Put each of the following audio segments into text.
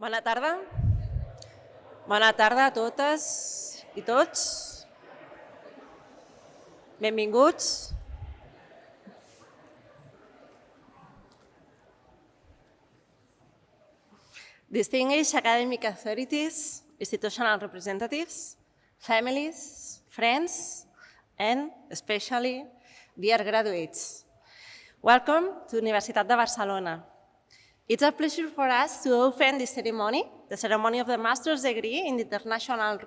Bona tarda. Bona tarda a totes i tots. Benvinguts. Distinguished academic authorities, institutional representatives, families, friends, and especially dear graduates. Welcome to Universitat de Barcelona. It's a pleasure for us to open this ceremony, the ceremony of the master's degree in International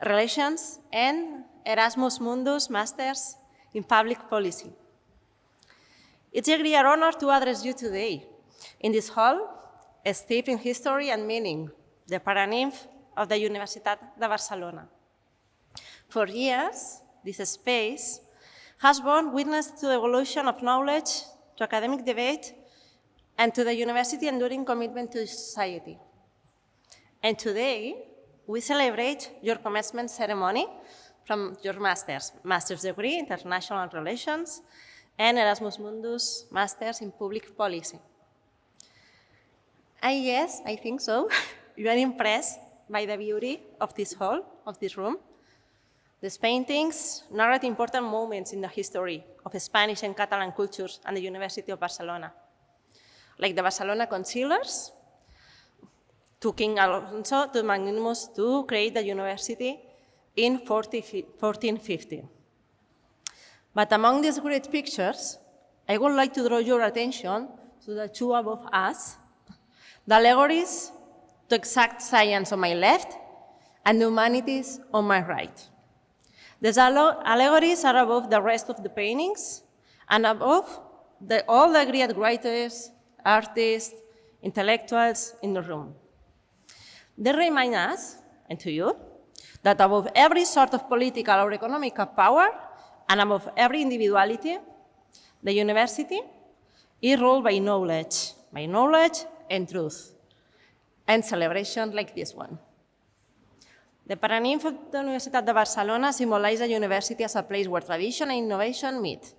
Relations and Erasmus Mundus Masters in Public Policy. It's a great honor to address you today in this hall, steeped in history and meaning, the paranymph of the Universitat de Barcelona. For years, this space has borne witness to the evolution of knowledge, to academic debate, and to the university enduring commitment to society. And today, we celebrate your commencement ceremony from your master's degree, International Relations, and Erasmus Mundus Masters in Public Policy. Yes, I think so. You are impressed by the beauty of this hall, of this room. These paintings narrate important moments in the history of Spanish and Catalan cultures and the University of Barcelona, like the Barcelona conciliars, to King Alonso to Magnanimous to create the university in 1450. But among these great pictures, I would like to draw your attention to the two above us, the allegories to exact science on my left and the humanities on my right. These allegories are above the rest of the paintings and above all the great writers, artists, intellectuals in the room. They remind us, and to you, that above every sort of political or economic power, and above every individuality, the university is ruled by knowledge and truth, and celebration like this one. The paranymph of the Universitat de Barcelona symbolizes the university as a place where tradition and innovation meet.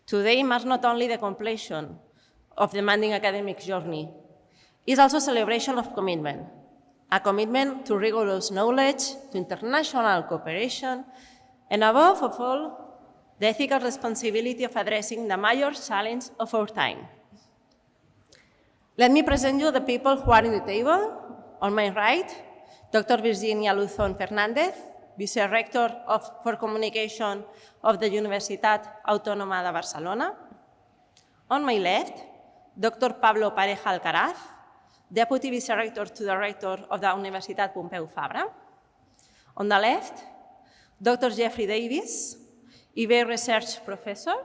Today marks not only the completion of demanding academic journey, it's also a celebration of commitment, a commitment to rigorous knowledge, to international cooperation, and above all, the ethical responsibility of addressing the major challenge of our time. Let me present you the people who are in the table. On my right, Dr. Virginia Luzón Fernández, Vice-Rector for Communication of the Universitat Autònoma de Barcelona. On my left, Dr. Pablo Pareja Alcaraz, Deputy Vice-Rector to the Rector of the Universitat Pompeu Fabra. On the left, Dr. Jeffrey Davis, IBEI Research Professor.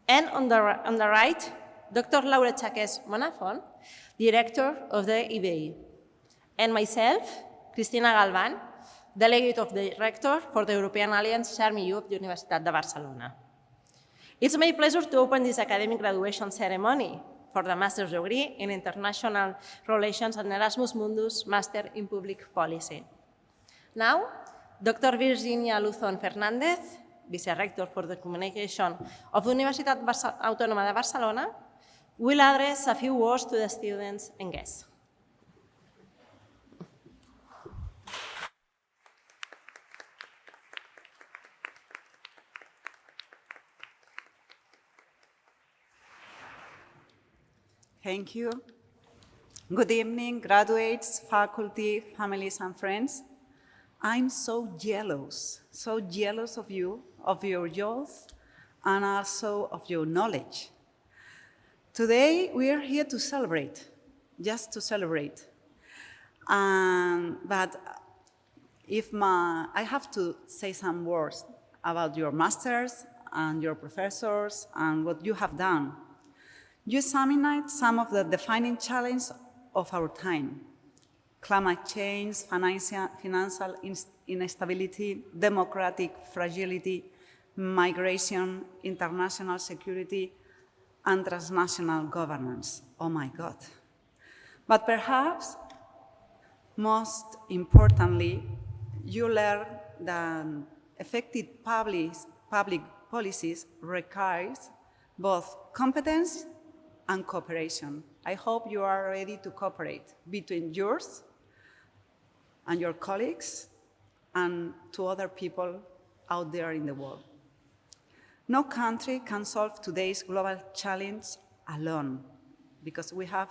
And on the right, Dr. Laura Chaques Monafont, Director of the IBEI. And myself, Cristina Galván, Delegate of the Rector for the European Alliance CERMI-EU of the Universitat de Barcelona. It's my pleasure to open this academic graduation ceremony for the master's degree in International Relations and Erasmus Mundus Master in Public Policy. Now, Dr. Virginia Luzón Fernández, Vice-Rector for the Communication of the Universitat Autònoma de Barcelona, will address a few words to the students and guests. Thank you. Good evening, graduates, faculty, families, and friends. I'm so jealous of you, of your youth, and also of your knowledge. Today, we are here to celebrate, just to celebrate. But I have to say some words about your masters and your professors and what you have done. You examined some of the defining challenges of our time: climate change, financial instability, democratic fragility, migration, international security, and transnational governance. Oh my God. But perhaps, most importantly, you learned that effective public policies requires both competence and cooperation. I hope you are ready to cooperate between yours and your colleagues and to other people out there in the world. No country can solve today's global challenge alone because we have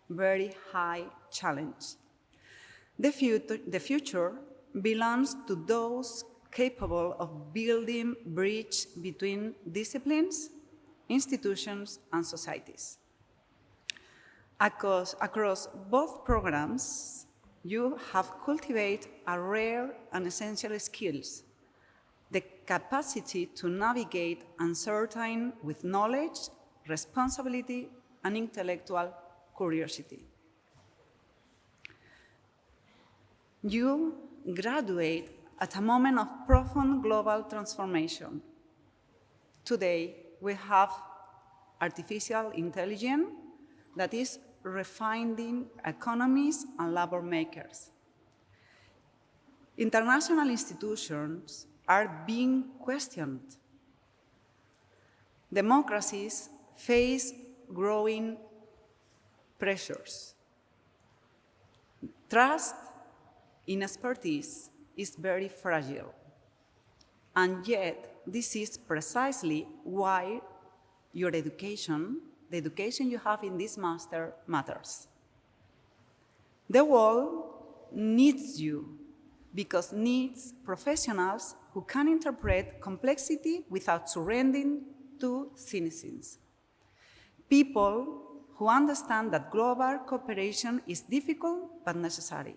very high challenge. The future belongs to those capable of building bridge between disciplines, institutions, and societies. Across both programs, you have cultivated a rare and essential skills, the capacity to navigate uncertainty with knowledge, responsibility, and intellectual curiosity. You graduate at a moment of profound global transformation. Today, we have artificial intelligence that is refining economies and labor makers. International institutions are being questioned. Democracies face growing pressures. Trust in expertise is very fragile. And yet, this is precisely why your education, the education you have in this master, matters. The world needs you because it needs professionals who can interpret complexity without surrendering to cynicism. People who understand that global cooperation is difficult but necessary.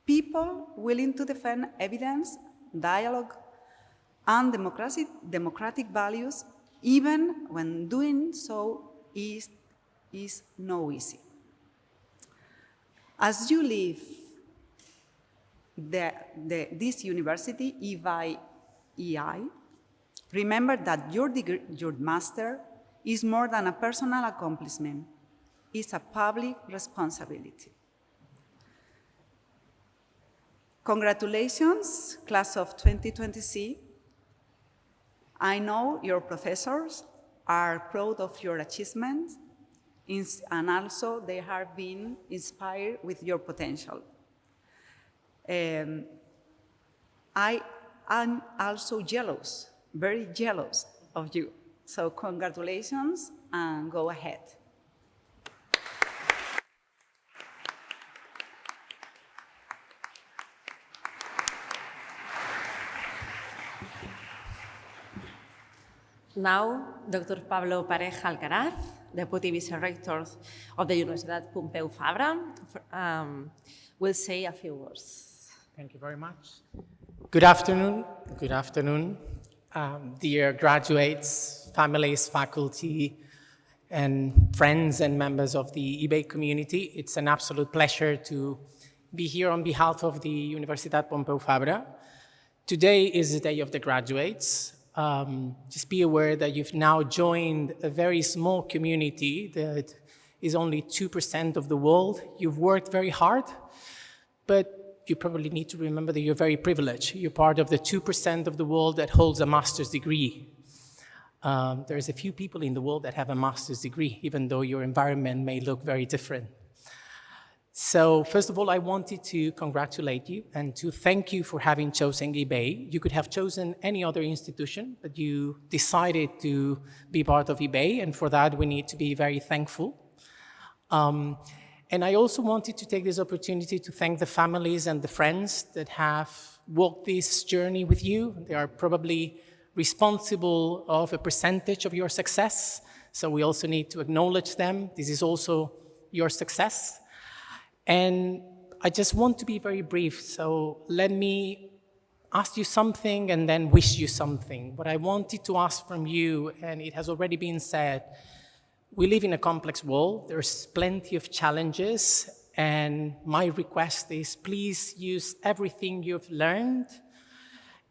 People willing to defend evidence, dialogue, and democratic values, even when doing so is no easy. As you leave this university, IBEI, remember that your master is more than a personal accomplishment. It's a public responsibility. Congratulations, class of 2026. I know your professors are proud of your achievements, and also they have been inspired with your potential. I am also jealous, very jealous of you. So congratulations and go ahead. Now, Dr. Pablo Pareja Alcaraz, Deputy Vice-Rector of the Universitat Pompeu Fabra, will say a few words. Thank you very much. Good afternoon. Good afternoon, dear graduates, families, faculty, and friends and members of the IBEI community. It's an absolute pleasure to be here on behalf of the Universitat Pompeu Fabra. Today is the day of the graduates. Just be aware that you've now joined a very small community that is only 2% of the world. You've worked very hard, but you probably need to remember that you're very privileged. You're part of the 2% of the world that holds a master's degree. There's a few people in the world that have a master's degree, even though your environment may look very different. So first of all, I wanted to congratulate you and to thank you for having chosen IBEI. You could have chosen any other institution, but you decided to be part of IBEI, and for that we need to be very thankful. And I also wanted to take this opportunity to thank the families and the friends that have walked this journey with you. They are probably responsible of a percentage of your success, so we also need to acknowledge them. This is also your success. And I just want to be very brief, so let me ask you something and then wish you something. What I wanted to ask from you, and it has already been said, we live in a complex world. There's plenty of challenges, and my request is please use everything you've learned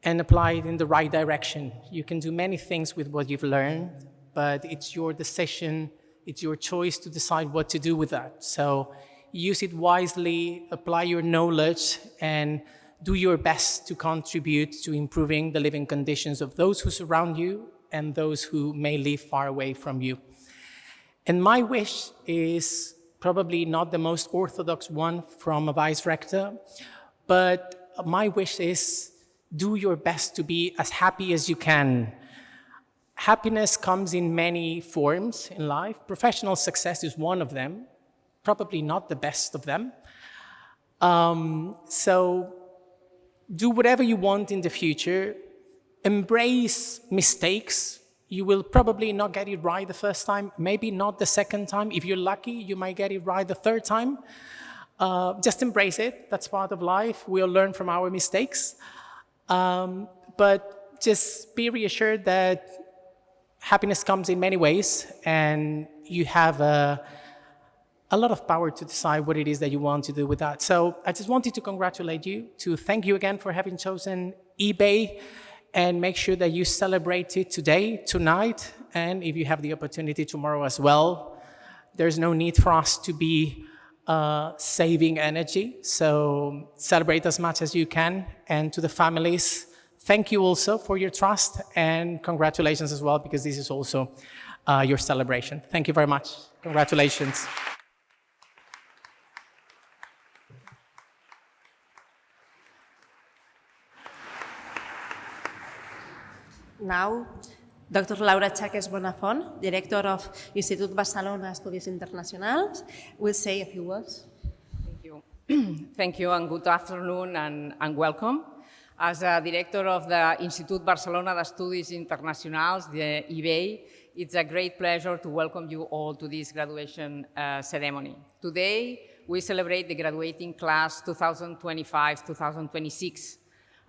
and apply it in the right direction. You can do many things with what you've learned, but it's your decision, it's your choice to decide what to do with that. So use it wisely, apply your knowledge, and do your best to contribute to improving the living conditions of those who surround you and those who may live far away from you. And my wish is probably not the most orthodox one from a vice rector, but my wish is do your best to be as happy as you can. Happiness comes in many forms in life. Professional success is one of them, probably not the best of them. So do whatever you want in the future. Embrace mistakes. You will probably not get it right the first time, maybe not the second time. If you're lucky, you might get it right the third time. Just embrace it. That's part of life. We'll learn from our mistakes. But just be reassured that happiness comes in many ways, and you have a lot of power to decide what it is that you want to do with that. So I just wanted to congratulate you, to thank you again for having chosen eBay, and make sure that you celebrate it today, tonight, and if you have the opportunity tomorrow as well. There's no need for us to be saving energy, so celebrate as much as you can. And to the families, thank you also for your trust, and congratulations as well, because this is also your celebration. Thank you very much. Congratulations. Now, Dr. Laura Chaques Bonafont, Director of Institut Barcelona Estudis Internacionals, will say a few words. Thank you. Thank you, and good afternoon, and welcome. As a Director of the Institut Barcelona d'Estudis Internacionals, the IBEI, it's a great pleasure to welcome you all to this graduation ceremony. Today, we celebrate the graduating class 2025-2026.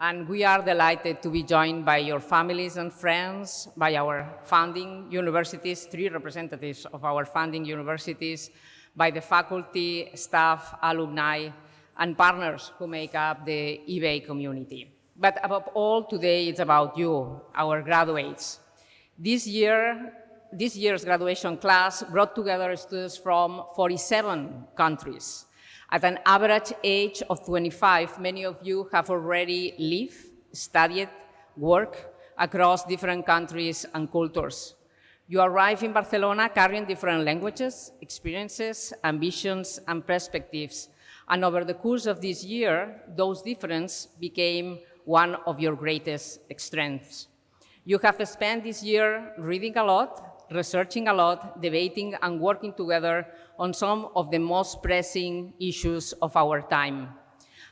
And we are delighted to be joined by your families and friends, by our founding universities, 3 representatives of our founding universities, by the faculty, staff, alumni, and partners who make up the IBEI community. But above all, today it's about you, our graduates. This year's graduation class brought together students from 47 countries. At an average age of 25, many of you have already lived, studied, worked across different countries and cultures. You arrive in Barcelona carrying different languages, experiences, ambitions, and perspectives. And over the course of this year, those differences became one of your greatest strengths. You have spent this year reading a lot, researching a lot, debating and working together on some of the most pressing issues of our time.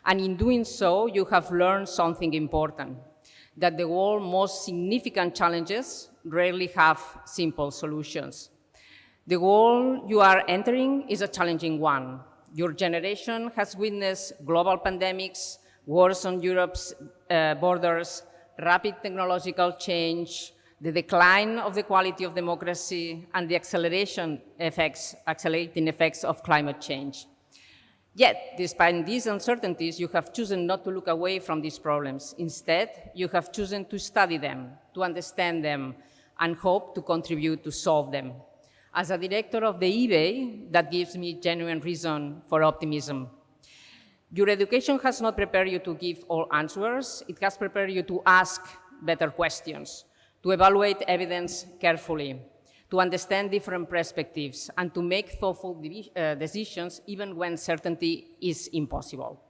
And in doing so, you have learned something important, that the world's most significant challenges rarely have simple solutions. The world you are entering is a challenging one. Your generation has witnessed global pandemics, wars on Europe's borders, rapid technological change, the decline of the quality of democracy, and the accelerating effects of climate change. Yet, despite these uncertainties, you have chosen not to look away from these problems. Instead, you have chosen to study them, to understand them, and hope to contribute to solve them. As a director of the IBEI, that gives me genuine reason for optimism. Your education has not prepared you to give all answers. It has prepared you to ask better questions, to evaluate evidence carefully, to understand different perspectives, and to make thoughtful decisions even when certainty is impossible.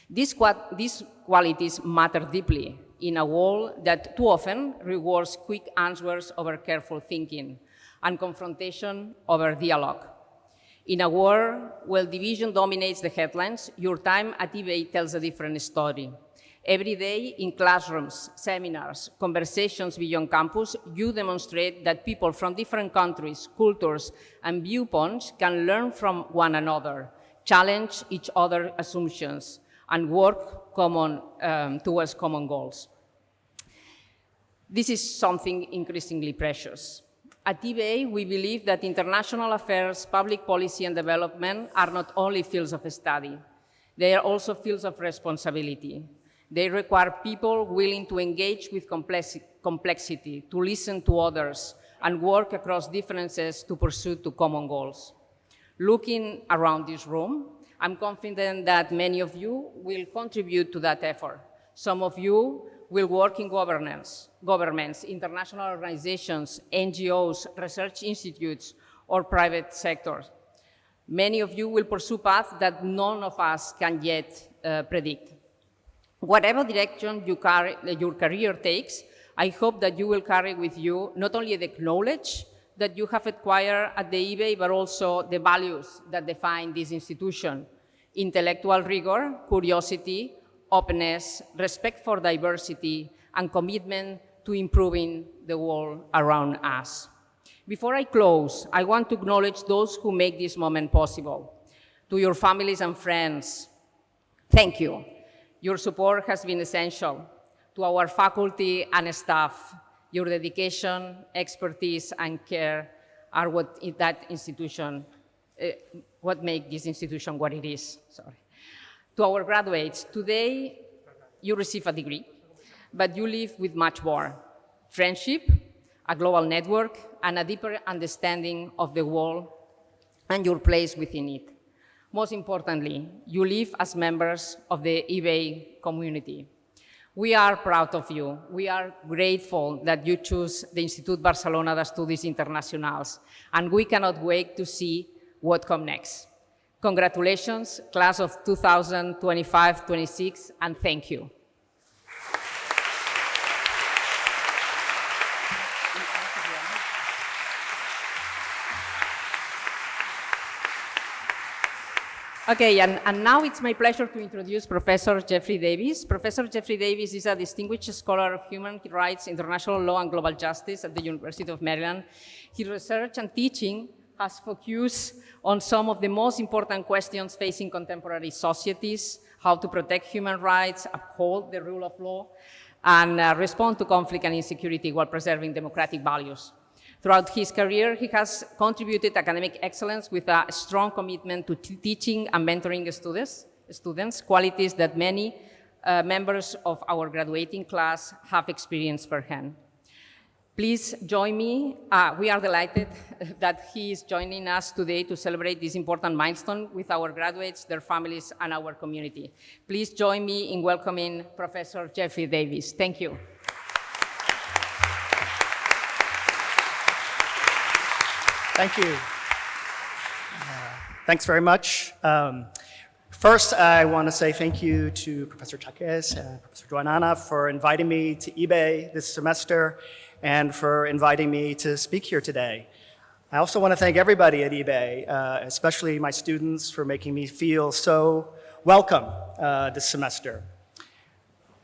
These qualities matter deeply in a world that too often rewards quick answers over careful thinking and confrontation over dialogue. In a world where division dominates the headlines, your time at IBEI tells a different story. Every day in classrooms, seminars, conversations beyond campus, you demonstrate that people from different countries, cultures, and viewpoints can learn from one another, challenge each other's assumptions, and work towards common goals. This is something increasingly precious. At IBEI, we believe that international affairs, public policy, and development are not only fields of study, they are also fields of responsibility. They require people willing to engage with complexity, to listen to others, and work across differences to pursue common goals. Looking around this room, I'm confident that many of you will contribute to that effort. Some of you will work in governments, international organizations, NGOs, research institutes, or private sectors. Many of you will pursue paths that none of us can yet predict. Whatever direction your career takes, I hope that you will carry with you not only the knowledge that you have acquired at the IBEI, but also the values that define this institution: intellectual rigor, curiosity, openness, respect for diversity, and commitment to improving the world around us. Before I close, I want to acknowledge those who make this moment possible. To your families and friends, thank you. Your support has been essential. To our faculty and staff, your dedication, expertise, and care are what make this institution what it is. Sorry. To our graduates, today you receive a degree, but you leave with much more: friendship, a global network, and a deeper understanding of the world and your place within it. Most importantly, you live as members of the IBEI community. We are proud of you. We are grateful that you choose the Institut Barcelona d'Estudis Internacionals, and we cannot wait to see what comes next. Congratulations, class of 2025-26, and thank you. Okay, and now it's my pleasure to introduce Professor Jeffrey Davis. Professor Jeffrey Davis is a distinguished scholar of human rights, international law, and global justice at the University of Maryland. His research and teaching has focused on some of the most important questions facing contemporary societies: how to protect human rights, uphold the rule of law, and respond to conflict and insecurity while preserving democratic values. Throughout his career, he has contributed academic excellence with a strong commitment to teaching and mentoring students, qualities that many members of our graduating class have experienced firsthand. Please join me. We are delighted that he is joining us today to celebrate this important milestone with our graduates, their families, and our community. Please join me in welcoming Professor Jeffrey Davis. Thank you. Thank you. Thanks very much. First, I want to say thank you to Professor Chaques and Professor Joanana for inviting me to IBEI this semester and for inviting me to speak here today. I also want to thank everybody at IBEI, especially my students, for making me feel so welcome this semester.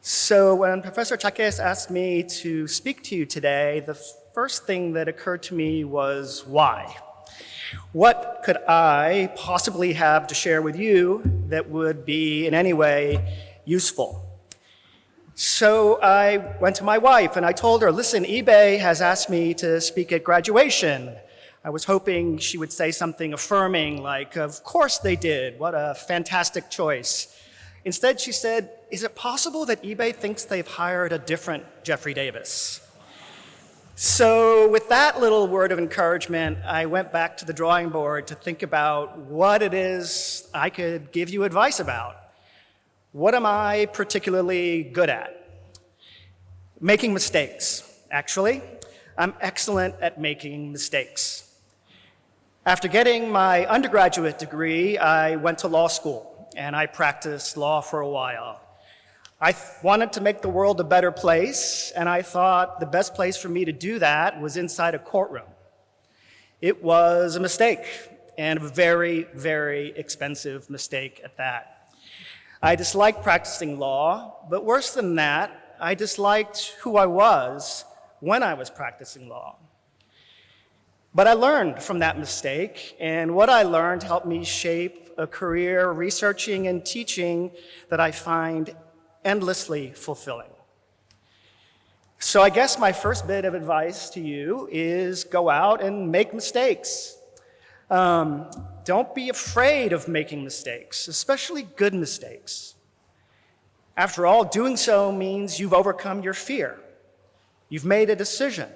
So when Professor Chaques asked me to speak to you today, the first thing that occurred to me was why? What could I possibly have to share with you that would be in any way useful? So I went to my wife and I told her, listen, IBEI has asked me to speak at graduation. I was hoping she would say something affirming like, of course they did, what a fantastic choice. Instead, she said, is it possible that IBEI thinks they've hired a different Jeffrey Davis? So with that little word of encouragement, I went back to the drawing board to think about what it is I could give you advice about. What am I particularly good at? Making mistakes, actually. I'm excellent at making mistakes. After getting my undergraduate degree, I went to law school and I practiced law for a while. I wanted to make the world a better place, and I thought the best place for me to do that was inside a courtroom. It was a mistake, and a very, very expensive mistake at that. I disliked practicing law, but worse than that, I disliked who I was when I was practicing law. But I learned from that mistake, and what I learned helped me shape a career researching and teaching that I find endlessly fulfilling. So I guess my first bit of advice to you is go out and make mistakes. Don't be afraid of making mistakes, especially good mistakes. After all, doing so means you've overcome your fear. You've made a decision.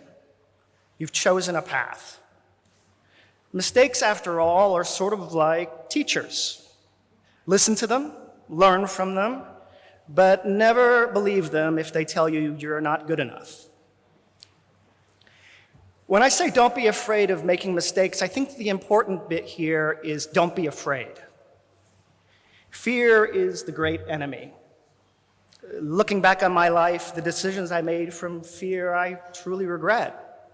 You've chosen a path. Mistakes, after all, are sort of like teachers. Listen to them, learn from them, but never believe them if they tell you you're not good enough. When I say don't be afraid of making mistakes, I think the important bit here is don't be afraid. Fear is the great enemy. Looking back on my life, the decisions I made from fear, I truly regret.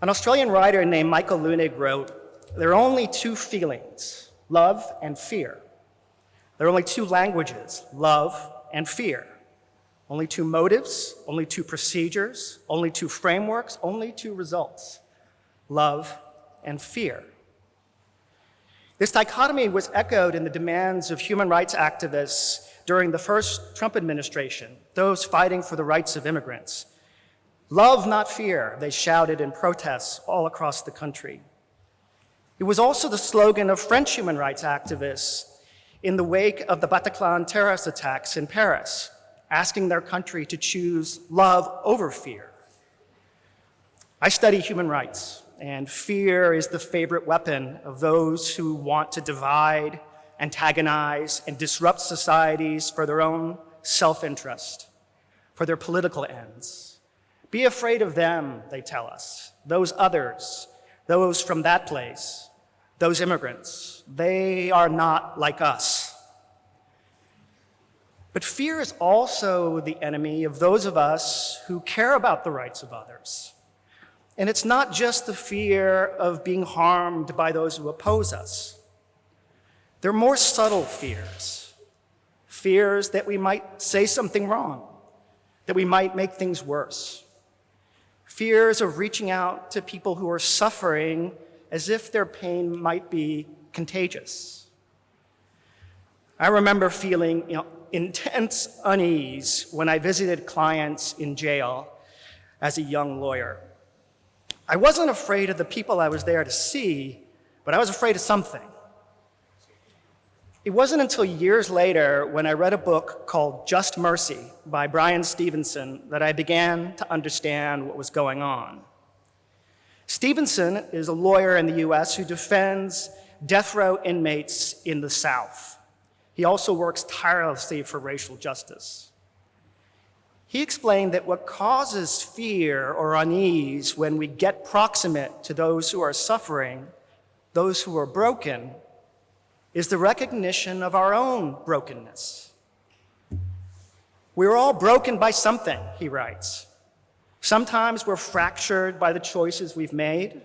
An Australian writer named Michael Leunig wrote, "There are only two feelings, love and fear. There are only two languages, love and fear. Only two motives, only two procedures, only two frameworks, only two results, love and fear." This dichotomy was echoed in the demands of human rights activists during the first Trump administration, those fighting for the rights of immigrants. "Love, not fear," they shouted in protests all across the country. It was also the slogan of French human rights activists in the wake of the Bataclan terrorist attacks in Paris, asking their country to choose love over fear. I study human rights, and fear is the favorite weapon of those who want to divide, antagonize, and disrupt societies for their own self-interest, for their political ends. Be afraid of them, they tell us, those others, those from that place, those immigrants. They are not like us. But fear is also the enemy of those of us who care about the rights of others. And it's not just the fear of being harmed by those who oppose us. There are more subtle fears. Fears that we might say something wrong, that we might make things worse. Fears of reaching out to people who are suffering as if their pain might be contagious. I remember feeling intense unease when I visited clients in jail as a young lawyer. I wasn't afraid of the people I was there to see, but I was afraid of something. It wasn't until years later when I read a book called Just Mercy by Brian Stevenson that I began to understand what was going on. Stevenson is a lawyer in the US who defends death row inmates in the South. He also works tirelessly for racial justice. He explained that what causes fear or unease when we get proximate to those who are suffering, those who are broken, is the recognition of our own brokenness. We're all broken by something, he writes. Sometimes we're fractured by the choices we've made,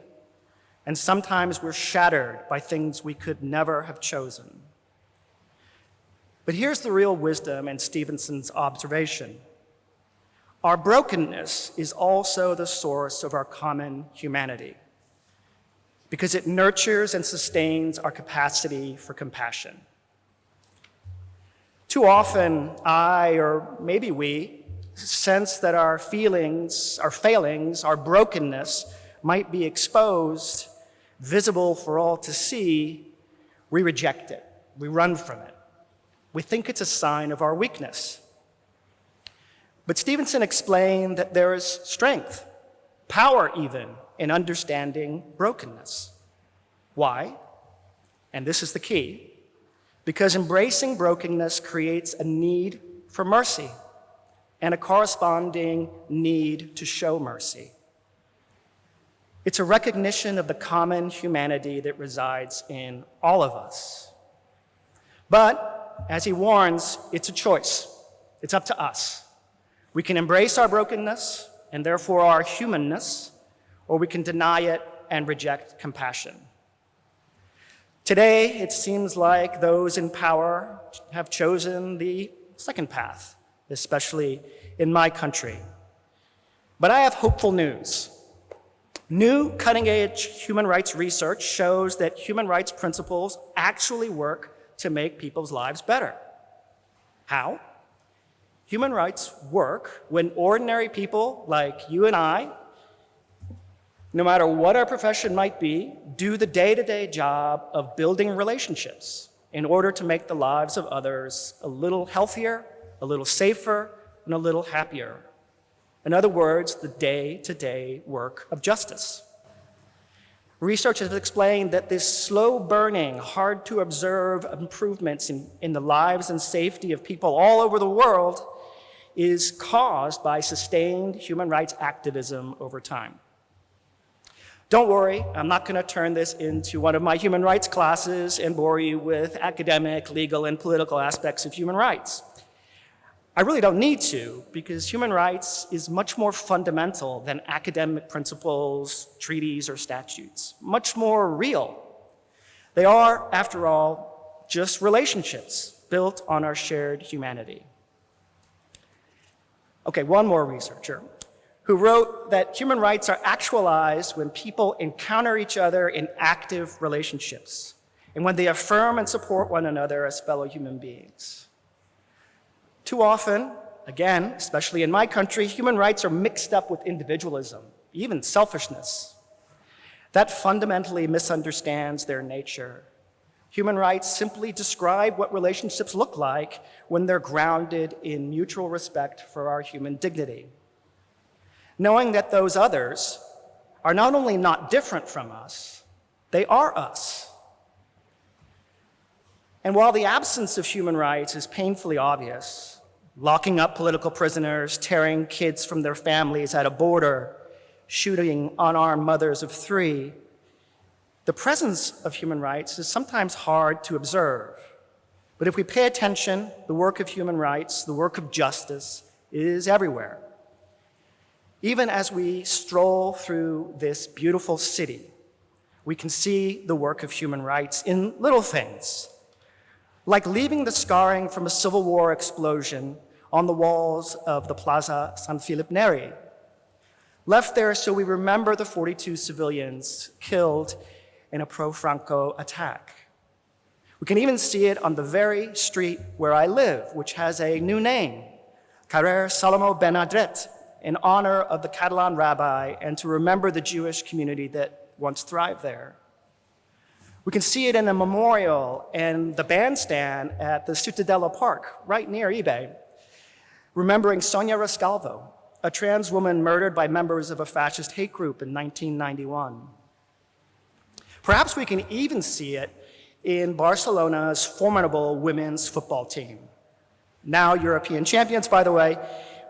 and sometimes we're shattered by things we could never have chosen. But here's the real wisdom in Stevenson's observation. Our brokenness is also the source of our common humanity, because it nurtures and sustains our capacity for compassion. Too often, I, or maybe we, sense that our feelings, our failings, our brokenness might be exposed, visible for all to see. We reject it. We run from it. We think it's a sign of our weakness. But Stevenson explained that there is strength, power even, in understanding brokenness. Why? And this is the key. Because embracing brokenness creates a need for mercy and a corresponding need to show mercy. It's a recognition of the common humanity that resides in all of us. But, as he warns, it's a choice. It's up to us. We can embrace our brokenness and therefore our humanness, or we can deny it and reject compassion. Today, it seems like those in power have chosen the second path, especially in my country. But I have hopeful news. New cutting-edge human rights research shows that human rights principles actually work to make people's lives better. How? Human rights work when ordinary people like you and I, no matter what our profession might be, do the day-to-day job of building relationships in order to make the lives of others a little healthier, a little safer, and a little happier. In other words, the day-to-day work of justice. Research has explained that this slow-burning, hard-to-observe improvements in the lives and safety of people all over the world is caused by sustained human rights activism over time. Don't worry, I'm not going to turn this into one of my human rights classes and bore you with academic, legal, and political aspects of human rights. I really don't need to, because human rights is much more fundamental than academic principles, treaties, or statutes, much more real. They are, after all, just relationships built on our shared humanity. Okay, one more researcher who wrote that human rights are actualized when people encounter each other in active relationships and when they affirm and support one another as fellow human beings. Too often, again, especially in my country, human rights are mixed up with individualism, even selfishness. That fundamentally misunderstands their nature. Human rights simply describe what relationships look like when they're grounded in mutual respect for our human dignity. Knowing that those others are not only not different from us, they are us. And while the absence of human rights is painfully obvious, locking up political prisoners, tearing kids from their families at a border, shooting unarmed mothers of 3, the presence of human rights is sometimes hard to observe. But if we pay attention, the work of human rights, the work of justice, is everywhere. Even as we stroll through this beautiful city, we can see the work of human rights in little things, like leaving the scarring from a Civil War explosion on the walls of the Plaza San Felipe Neri, left there so we remember the 42 civilians killed in a pro-Franco attack. We can even see it on the very street where I live, which has a new name, Carrer Salomó ben Adret, in honor of the Catalan rabbi and to remember the Jewish community that once thrived there. We can see it in a memorial and the bandstand at the Ciutadella Park, right near IBEI, remembering Sonia Rescalvo, a trans woman murdered by members of a fascist hate group in 1991. Perhaps we can even see it in Barcelona's formidable women's football team, now European champions, by the way,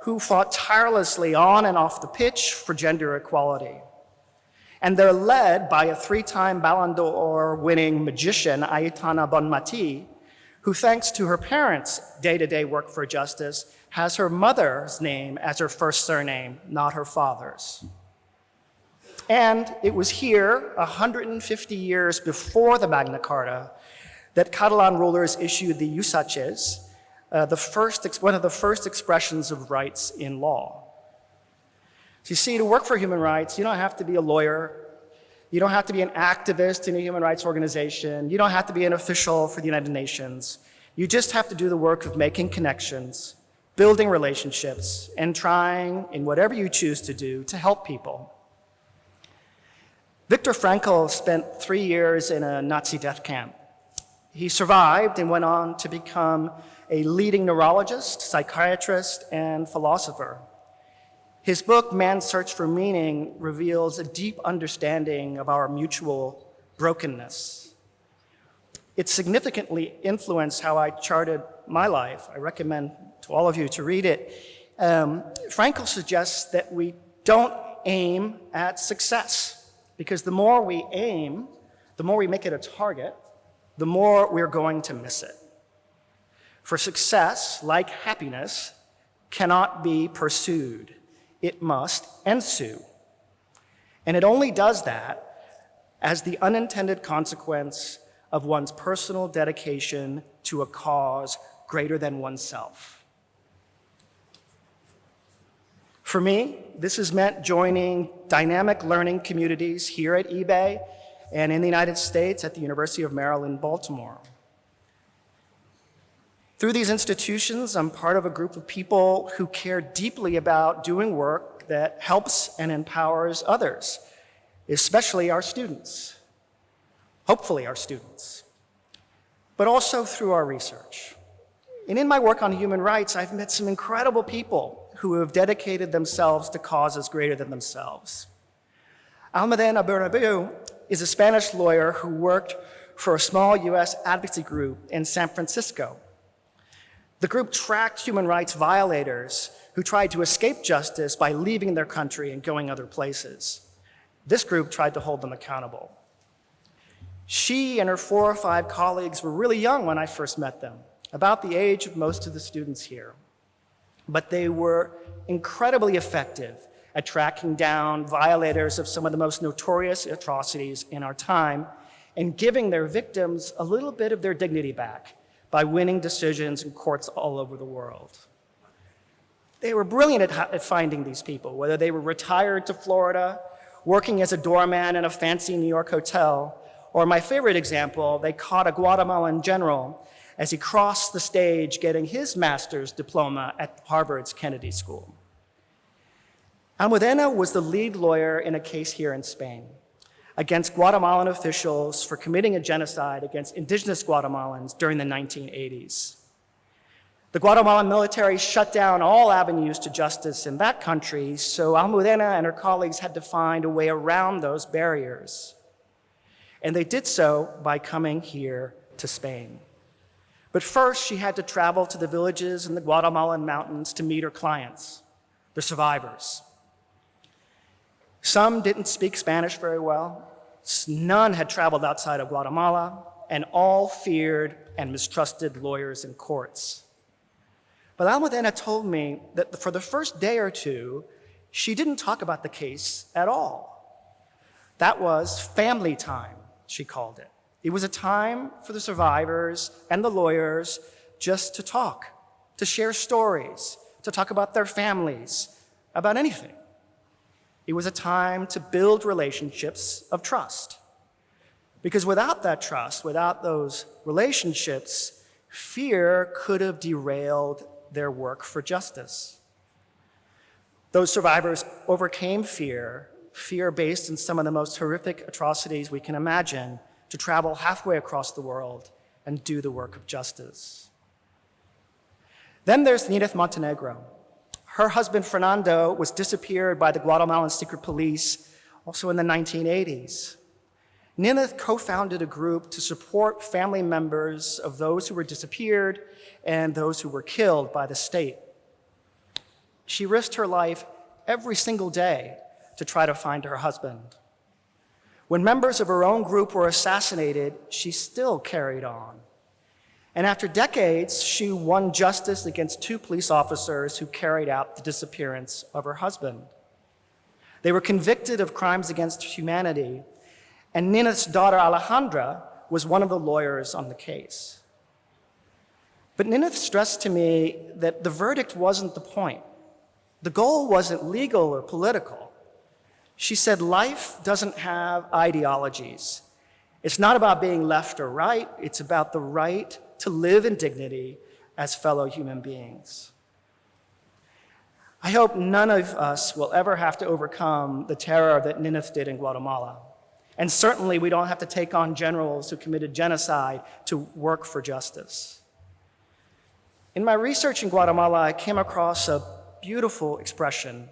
who fought tirelessly on and off the pitch for gender equality. And they're led by a 3-time Ballon d'Or winning magician, Aitana Bonmatí, who, thanks to her parents' day-to-day work for justice, has her mother's name as her first surname, not her father's. And it was here, 150 years before the Magna Carta, that Catalan rulers issued the Usages, one of the first expressions of rights in law. So you see, to work for human rights, you don't have to be a lawyer, you don't have to be an activist in a human rights organization, you don't have to be an official for the United Nations. You just have to do the work of making connections, building relationships, and trying, in whatever you choose to do, to help people. Viktor Frankl spent 3 years in a Nazi death camp. He survived and went on to become a leading neurologist, psychiatrist, and philosopher. His book, Man's Search for Meaning, reveals a deep understanding of our mutual brokenness. It significantly influenced how I charted my life. I recommend to all of you to read it. Frankl suggests that we don't aim at success, because the more we aim, the more we make it a target, the more we're going to miss it. For success, like happiness, cannot be pursued. It must ensue. And it only does that as the unintended consequence of one's personal dedication to a cause greater than oneself. For me, this has meant joining dynamic learning communities here at IBEI and in the United States at the University of Maryland, Baltimore. Through these institutions, I'm part of a group of people who care deeply about doing work that helps and empowers others, especially our students, hopefully our students, but also through our research. And in my work on human rights, I've met some incredible people who have dedicated themselves to causes greater than themselves. Almudena Bernabeu is a Spanish lawyer who worked for a small US advocacy group in San Francisco. The group tracked human rights violators who tried to escape justice by leaving their country and going other places. This group tried to hold them accountable. She and her 4 or 5 colleagues were really young when I first met them, about the age of most of the students here. But they were incredibly effective at tracking down violators of some of the most notorious atrocities in our time and giving their victims a little bit of their dignity back by winning decisions in courts all over the world. They were brilliant at finding these people, whether they were retired to Florida, working as a doorman in a fancy New York hotel, or my favorite example, they caught a Guatemalan general as he crossed the stage getting his master's diploma at Harvard's Kennedy School. Almudena was the lead lawyer in a case here in Spain against Guatemalan officials for committing a genocide against indigenous Guatemalans during the 1980s. The Guatemalan military shut down all avenues to justice in that country, so Almudena and her colleagues had to find a way around those barriers. And they did so by coming here to Spain. But first, she had to travel to the villages in the Guatemalan mountains to meet her clients, the survivors. Some didn't speak Spanish very well. None had traveled outside of Guatemala, and all feared and mistrusted lawyers and courts. But Almudena told me that for the first day or two, she didn't talk about the case at all. That was family time, she called it. It was a time for the survivors and the lawyers just to talk, to share stories, to talk about their families, about anything. It was a time to build relationships of trust. Because without that trust, without those relationships, fear could have derailed their work for justice. Those survivors overcame fear based in some of the most horrific atrocities we can imagine, to travel halfway across the world and do the work of justice. Then there's Nineth Montenegro. Her husband, Fernando, was disappeared by the Guatemalan secret police also in the 1980s. Nineth co-founded a group to support family members of those who were disappeared and those who were killed by the state. She risked her life every single day to try to find her husband. When members of her own group were assassinated, she still carried on. And after decades, she won justice against 2 police officers who carried out the disappearance of her husband. They were convicted of crimes against humanity, and Nineth's daughter Alejandra was one of the lawyers on the case. But Nineth stressed to me that the verdict wasn't the point. The goal wasn't legal or political. She said life doesn't have ideologies. It's not about being left or right. It's about the right to live in dignity as fellow human beings. I hope none of us will ever have to overcome the terror that Nineth did in Guatemala. And certainly we don't have to take on generals who committed genocide to work for justice. In my research in Guatemala, I came across a beautiful expression,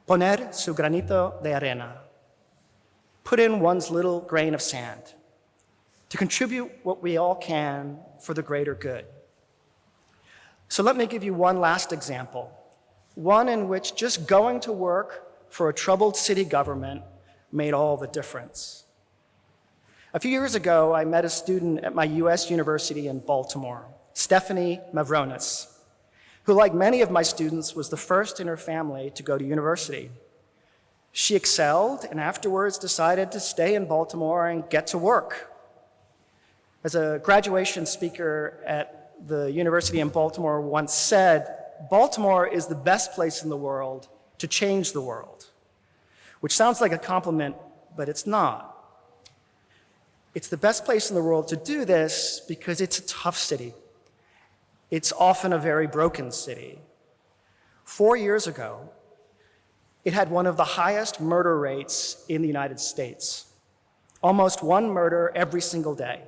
poner su granito de arena, put in one's little grain of sand, to contribute what we all can for the greater good. So let me give you one last example, one in which just going to work for a troubled city government made all the difference. A few years ago, I met a student at my US university in Baltimore, Stephanie Mavronis, who, like many of my students, was the first in her family to go to university. She excelled and afterwards decided to stay in Baltimore and get to work. As a graduation speaker at the university in Baltimore once said, Baltimore is the best place in the world to change the world, which sounds like a compliment, but it's not. It's the best place in the world to do this because it's a tough city. It's often a very broken city. 4 years ago, it had one of the highest murder rates in the United States, almost 1 murder every single day.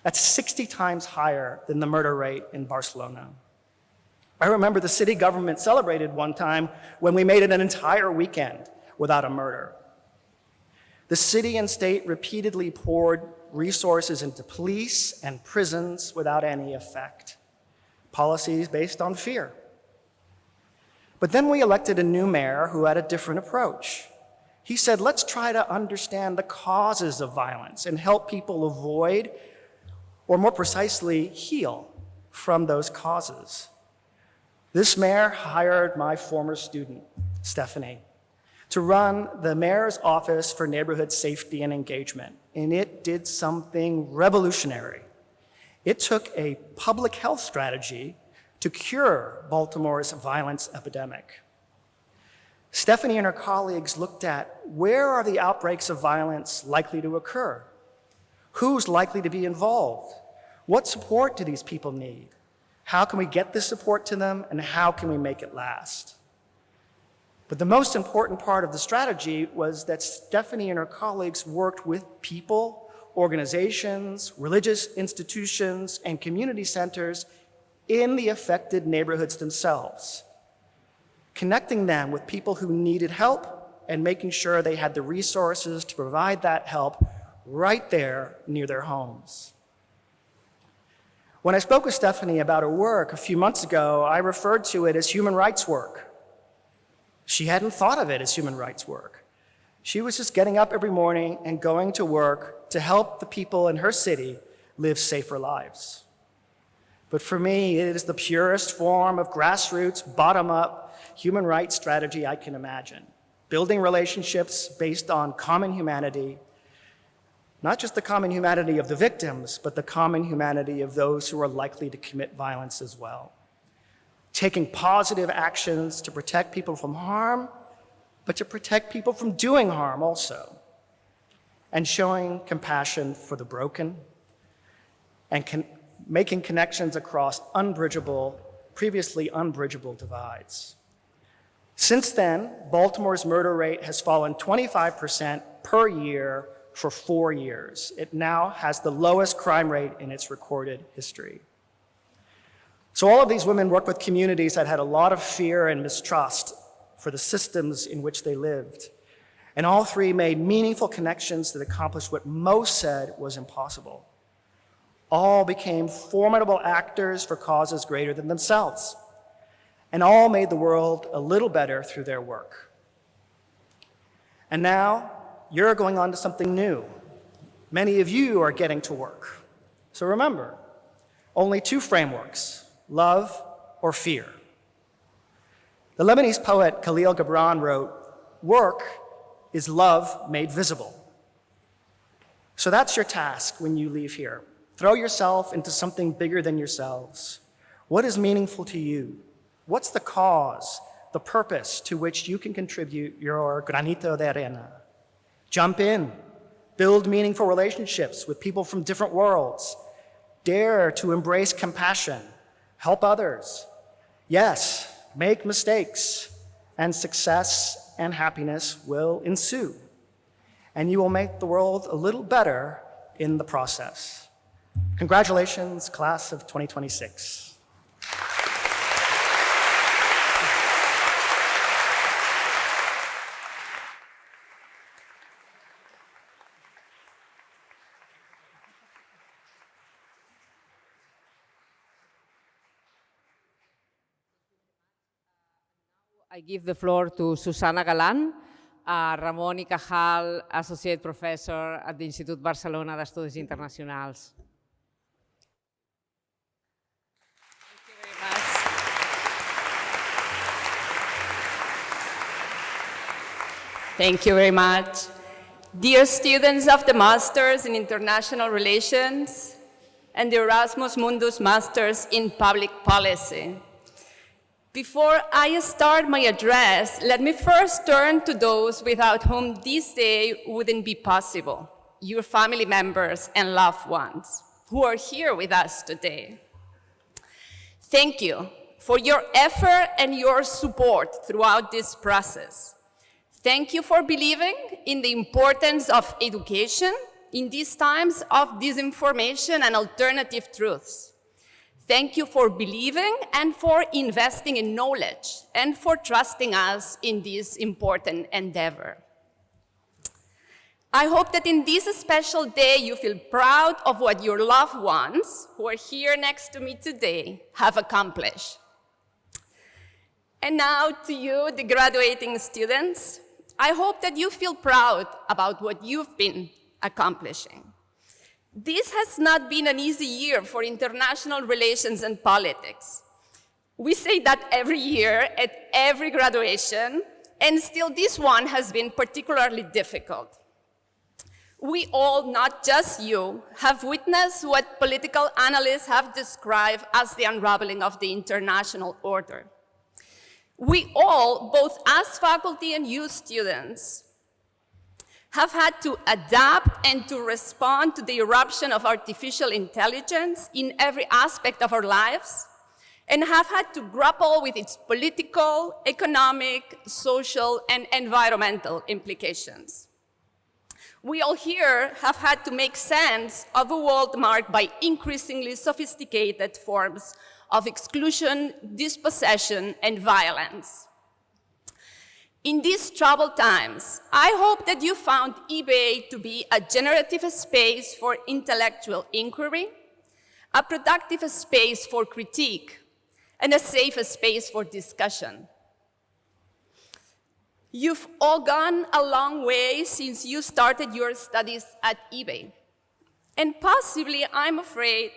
That's 60 times higher than the murder rate in Barcelona. I remember the city government celebrated one time when we made it an entire weekend without a murder. The city and state repeatedly poured resources into police and prisons without any effect. Policies based on fear. But then we elected a new mayor who had a different approach. He said, let's try to understand the causes of violence and help people avoid, or more precisely, heal from those causes. This mayor hired my former student, Stephanie, to run the mayor's office for neighborhood safety and engagement, and it did something revolutionary. It took a public health strategy to cure Baltimore's violence epidemic. Stephanie and her colleagues looked at where are the outbreaks of violence likely to occur? Who's likely to be involved? What support do these people need? How can we get this support to them, and how can we make it last? But the most important part of the strategy was that Stephanie and her colleagues worked with people, organizations, religious institutions, and community centers in the affected neighborhoods themselves, connecting them with people who needed help and making sure they had the resources to provide that help right there near their homes. When I spoke with Stephanie about her work a few months ago, I referred to it as human rights work. She hadn't thought of it as human rights work. She was just getting up every morning and going to work to help the people in her city live safer lives. But for me, it is the purest form of grassroots, bottom-up human rights strategy I can imagine. Building relationships based on common humanity, not just the common humanity of the victims, but the common humanity of those who are likely to commit violence as well. Taking positive actions to protect people from harm, but to protect people from doing harm also. And showing compassion for the broken, and making connections across previously unbridgeable divides. Since then, Baltimore's murder rate has fallen 25% per year for 4 years. It now has the lowest crime rate in its recorded history. So all of these women work with communities that had a lot of fear and mistrust for the systems in which they lived. And all three made meaningful connections that accomplished what most said was impossible. All became formidable actors for causes greater than themselves. And all made the world a little better through their work. And now, you're going on to something new. Many of you are getting to work. So remember, only two frameworks, love or fear. The Lebanese poet Khalil Gibran wrote, "Work is love made visible." So that's your task when you leave here. Throw yourself into something bigger than yourselves. What is meaningful to you? What's the cause, the purpose to which you can contribute your granito de arena? Jump in, build meaningful relationships with people from different worlds. Dare to embrace compassion, help others. Yes, make mistakes, and success and happiness will ensue. And you will make the world a little better in the process. Congratulations, class of 2026. I give the floor to Susana Galán, Ramon i Cajal, Associate Professor at the Institut Barcelona d'Estudis Internacionals. Thank you very much. Dear students of the Masters in International Relations and the Erasmus Mundus Masters in Public Policy, before I start my address, let me first turn to those without whom this day wouldn't be possible, your family members and loved ones who are here with us today. Thank you for your effort and your support throughout this process. Thank you for believing in the importance of education in these times of disinformation and alternative truths. Thank you for believing and for investing in knowledge and for trusting us in this important endeavor. I hope that in this special day you feel proud of what your loved ones, who are here next to me today, have accomplished. And now to you, the graduating students, I hope that you feel proud about what you've been accomplishing. This has not been an easy year for international relations and politics. We say that every year at every graduation, and still this one has been particularly difficult. We all, not just you, have witnessed what political analysts have described as the unraveling of the international order. We all, both as faculty and you students, have had to adapt and to respond to the eruption of artificial intelligence in every aspect of our lives, and have had to grapple with its political, economic, social, and environmental implications. We all here have had to make sense of a world marked by increasingly sophisticated forms of exclusion, dispossession, and violence. In these troubled times, I hope that you found IBEI to be a generative space for intellectual inquiry, a productive space for critique, and a safe space for discussion. You've all gone a long way since you started your studies at IBEI. And possibly, I'm afraid,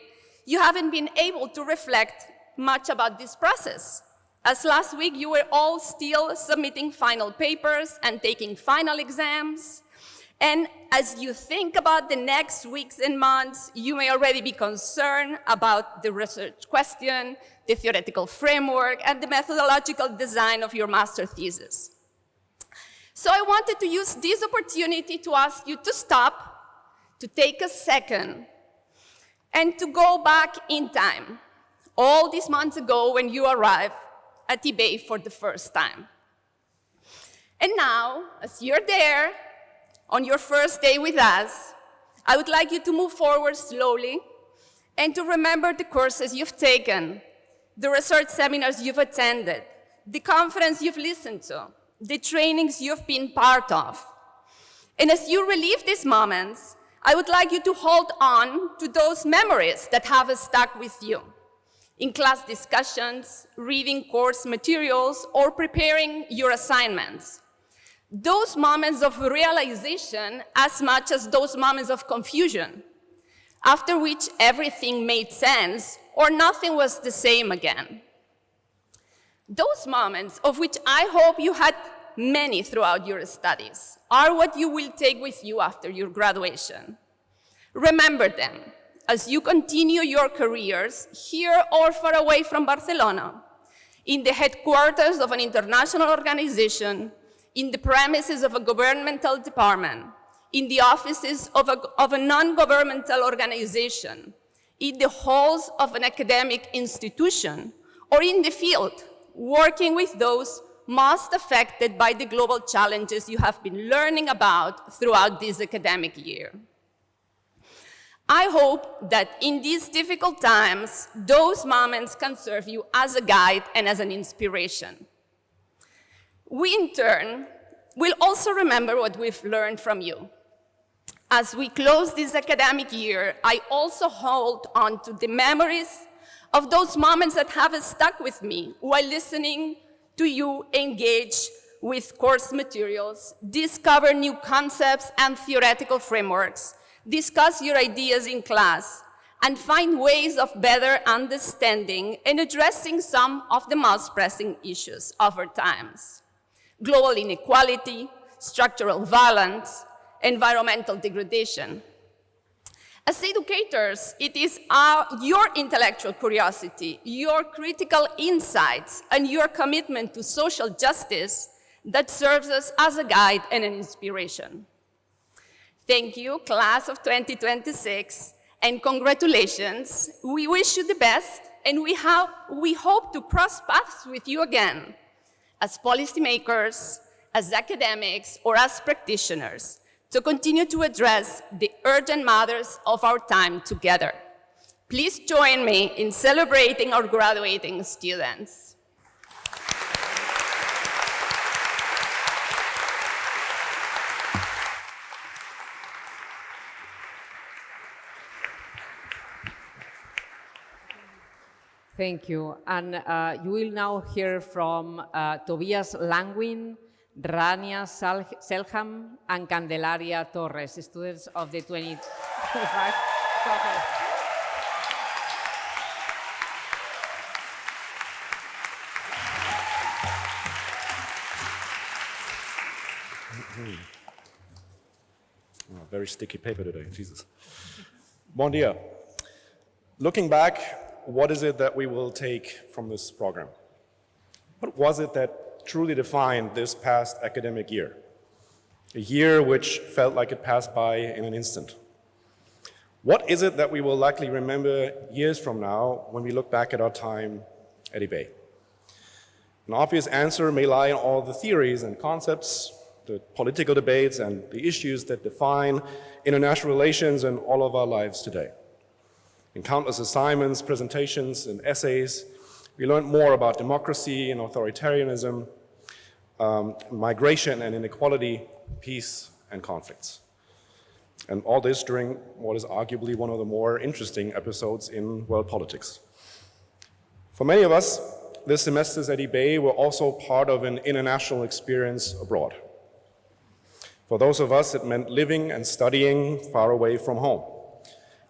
you haven't been able to reflect much about this process, as last week you were all still submitting final papers and taking final exams. And as you think about the next weeks and months, you may already be concerned about the research question, the theoretical framework, and the methodological design of your master thesis. So I wanted to use this opportunity to ask you to stop, to take a second, and to go back in time, all these months ago when you arrived at IBEI for the first time. And now, as you're there, on your first day with us, I would like you to move forward slowly and to remember the courses you've taken, the research seminars you've attended, the conference you've listened to, the trainings you've been part of. And as you relive these moments, I would like you to hold on to those memories that have stuck with you in class discussions, reading course materials, or preparing your assignments. Those moments of realization as much as those moments of confusion, after which everything made sense or nothing was the same again. Those moments, of which I hope you had many throughout your studies, are what you will take with you after your graduation. Remember them as you continue your careers here or far away from Barcelona, in the headquarters of an international organization, in the premises of a governmental department, in the offices of a non-governmental organization, in the halls of an academic institution, or in the field, working with those most affected by the global challenges you have been learning about throughout this academic year. I hope that in these difficult times, those moments can serve you as a guide and as an inspiration. We, in turn, will also remember what we've learned from you. As we close this academic year, I also hold on to the memories of those moments that have stuck with me while listening to you engage with course materials, discover new concepts and theoretical frameworks, discuss your ideas in class, and find ways of better understanding and addressing some of the most pressing issues of our times: global inequality, structural violence, environmental degradation. As educators, it is your intellectual curiosity, your critical insights, and your commitment to social justice that serves us as a guide and an inspiration. Thank you, class of 2026, and congratulations. We wish you the best, and we hope to cross paths with you again, as policymakers, as academics, or as practitioners, to continue to address the urgent matters of our time together. Please join me in celebrating our graduating students. Thank you. And you will now hear from Tobias Langwin, Rania Selham and Candelaria Torres, students of the 2025 cohort. Oh, very sticky paper today, Jesus. Bon dia. Looking back, what is it that we will take from this program? What was it that truly defined this past academic year? A year which felt like it passed by in an instant. What is it that we will likely remember years from now when we look back at our time at IBEI? An obvious answer may lie in all the theories and concepts, the political debates and the issues that define international relations and all of our lives today. In countless assignments, presentations, and essays, we learned more about democracy and authoritarianism, migration and inequality, peace and conflicts. And all this during what is arguably one of the more interesting episodes in world politics. For many of us, this semesters at IBEI were also part of an international experience abroad. For those of us, it meant living and studying far away from home.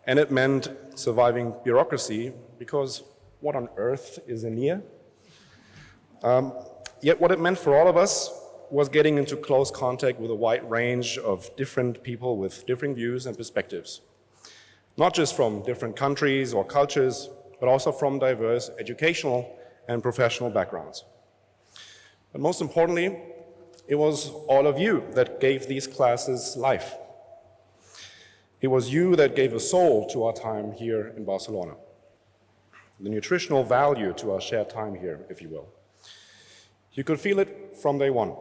And it meant surviving bureaucracy, because what on earth is a NIR? Yet what it meant for all of us was getting into close contact with a wide range of different people with different views and perspectives. Not just from different countries or cultures, but also from diverse educational and professional backgrounds. But most importantly, it was all of you that gave these classes life. It was you that gave a soul to our time here in Barcelona, the nutritional value to our shared time here, if you will. You could feel it from day one,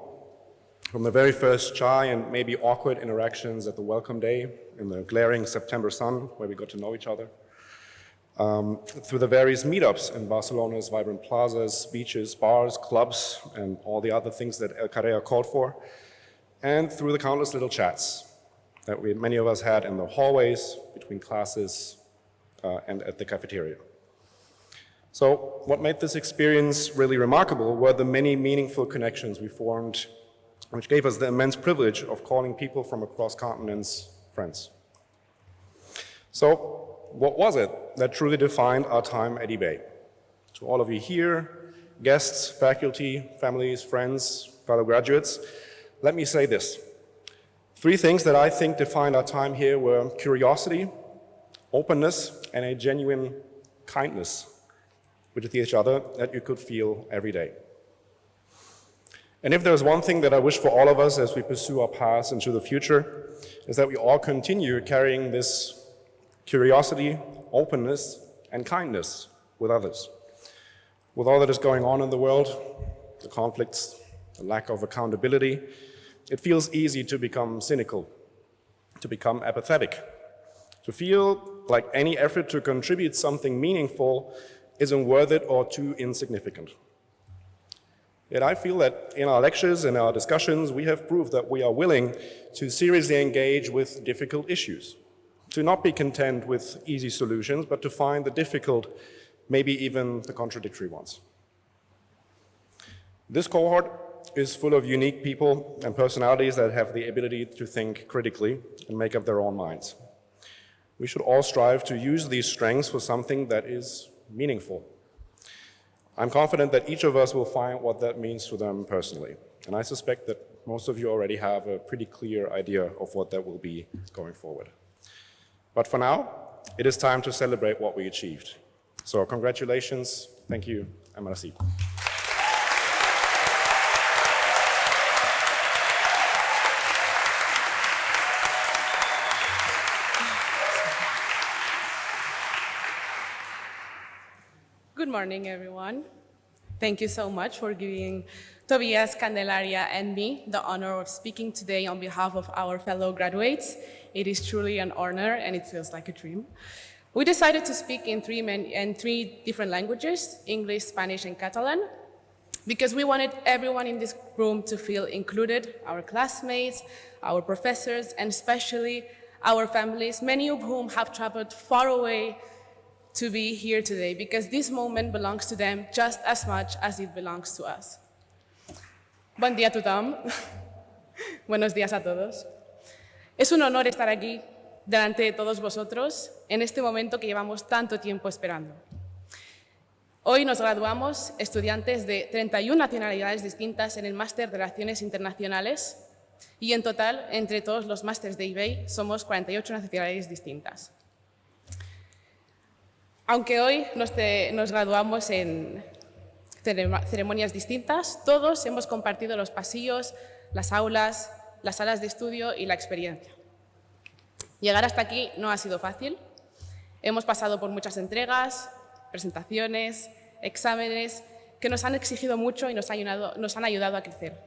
from the very first shy and maybe awkward interactions at the welcome day in the glaring September sun, where we got to know each other, through the various meetups in Barcelona's vibrant plazas, beaches, bars, clubs, and all the other things that El Carrera called for, and through the countless little chats that many of us had in the hallways, between classes, and at the cafeteria. So what made this experience really remarkable were the many meaningful connections we formed, which gave us the immense privilege of calling people from across continents friends. So what was it that truly defined our time at IBEI? To all of you here, guests, faculty, families, friends, fellow graduates, let me say this. 3 things that I think defined our time here were curiosity, openness, and a genuine kindness with each other that you could feel every day. And if there's one thing that I wish for all of us as we pursue our paths into the future, is that we all continue carrying this curiosity, openness, and kindness with others. With all that is going on in the world, the conflicts, the lack of accountability, it feels easy to become cynical, to become apathetic, to feel like any effort to contribute something meaningful isn't worth it or too insignificant. Yet I feel that in our lectures and our discussions, we have proved that we are willing to seriously engage with difficult issues, to not be content with easy solutions, but to find the difficult, maybe even the contradictory ones. This cohort is full of unique people and personalities that have the ability to think critically and make up their own minds. We should all strive to use these strengths for something that is meaningful. I'm confident that each of us will find what that means to them personally, and I suspect that most of you already have a pretty clear idea of what that will be going forward. But for now, it is time to celebrate what we achieved. So congratulations, thank you, and merci. Good morning, everyone. Thank you so much for giving Tobias, Candelaria, and me the honor of speaking today on behalf of our fellow graduates. It is truly an honor, and it feels like a dream. We decided to speak in three different languages, English, Spanish, and Catalan, because we wanted everyone in this room to feel included, our classmates, our professors, and especially our families, many of whom have traveled far away to be here today, because this moment belongs to them just as much as it belongs to us. Bon dia a tothom. Buenos días a todos. Es un honor estar aquí delante de todos vosotros en este momento que llevamos tanto tiempo esperando. Hoy nos graduamos estudiantes de 31 nacionalidades distintas en el Máster de Relaciones Internacionales y en total, entre todos los másters de IBEI, somos 48 nacionalidades distintas. Aunque hoy nos graduamos en ceremonias distintas, todos hemos compartido los pasillos, las aulas, las salas de estudio y la experiencia. Llegar hasta aquí no ha sido fácil. Hemos pasado por muchas entregas, presentaciones, exámenes que nos han exigido mucho y nos han ayudado a crecer.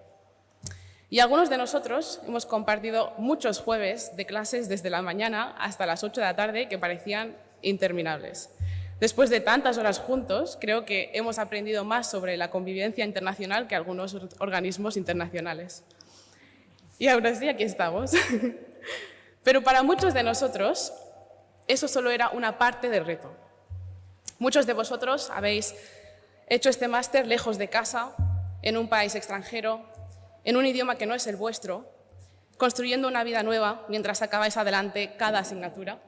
Y algunos de nosotros hemos compartido muchos jueves de clases desde la mañana hasta las 8 de la tarde que parecían interminables. Después de tantas horas juntos, creo que hemos aprendido más sobre la convivencia internacional que algunos organismos internacionales. Y ahora sí, aquí estamos. Pero para muchos de nosotros, eso solo era una parte del reto. Muchos de vosotros habéis hecho este máster lejos de casa, en un país extranjero, en un idioma que no es el vuestro, construyendo una vida nueva mientras sacabais adelante cada asignatura.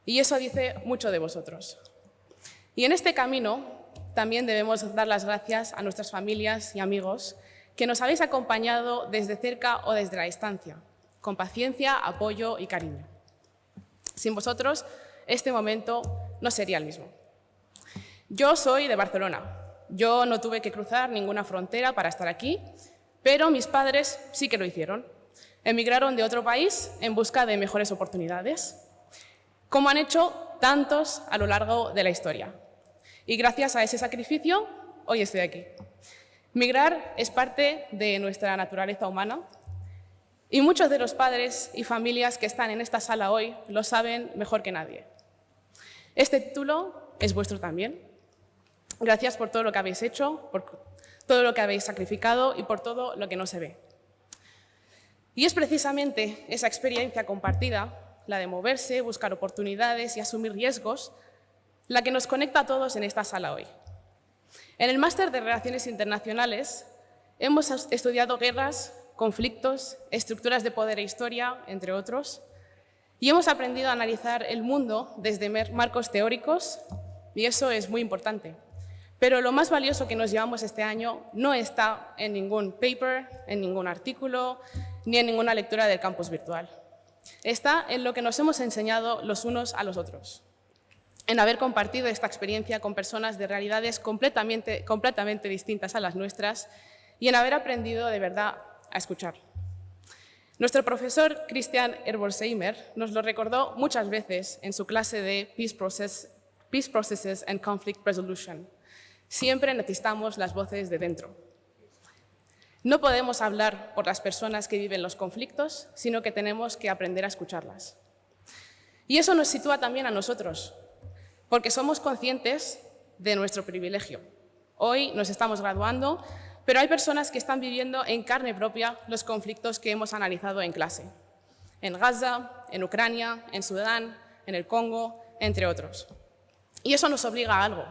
Y eso dice mucho de vosotros. Y en este camino también debemos dar las gracias a nuestras familias y amigos que nos habéis acompañado desde cerca o desde la distancia, con paciencia, apoyo y cariño. Sin vosotros, este momento no sería el mismo. Yo soy de Barcelona. Yo no tuve que cruzar ninguna frontera para estar aquí, pero mis padres sí que lo hicieron. Emigraron de otro país en busca de mejores oportunidades, como han hecho tantos a lo largo de la historia. Y gracias a ese sacrificio, hoy estoy aquí. Migrar es parte de nuestra naturaleza humana y muchos de los padres y familias que están en esta sala hoy lo saben mejor que nadie. Este título es vuestro también. Gracias por todo lo que habéis hecho, por todo lo que habéis sacrificado y por todo lo que no se ve. Y es precisamente esa experiencia compartida, la de moverse, buscar oportunidades y asumir riesgos, la que nos conecta a todos en esta sala hoy. En el Máster de Relaciones Internacionales hemos estudiado guerras, conflictos, estructuras de poder e historia, entre otros, y hemos aprendido a analizar el mundo desde marcos teóricos, y eso es muy importante. Pero lo más valioso que nos llevamos este año no está en ningún paper, en ningún artículo, ni en ninguna lectura del campus virtual. Está en lo que nos hemos enseñado los unos a los otros, en haber compartido esta experiencia con personas de realidades completamente distintas a las nuestras y en haber aprendido de verdad a escuchar. Nuestro profesor Christian Erbolsheimer nos lo recordó muchas veces en su clase de Peace Processes and Conflict Resolution. Siempre necesitamos las voces de dentro. No podemos hablar por las personas que viven los conflictos, sino que tenemos que aprender a escucharlas. Y eso nos sitúa también a nosotros, porque somos conscientes de nuestro privilegio. Hoy nos estamos graduando, pero hay personas que están viviendo en carne propia los conflictos que hemos analizado en clase. En Gaza, en Ucrania, en Sudán, en el Congo, entre otros. Y eso nos obliga a algo.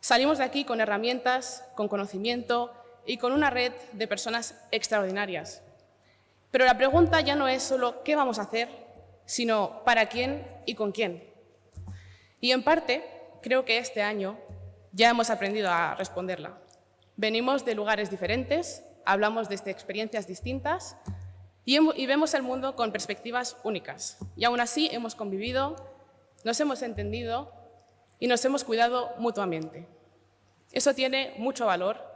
Salimos de aquí con herramientas, con conocimiento y con una red de personas extraordinarias. Pero la pregunta ya no es solo qué vamos a hacer, sino para quién y con quién. Y en parte, creo que este año ya hemos aprendido a responderla. Venimos de lugares diferentes, hablamos desde experiencias distintas y vemos el mundo con perspectivas únicas. Y aún así hemos convivido, nos hemos entendido y nos hemos cuidado mutuamente. Eso tiene mucho valor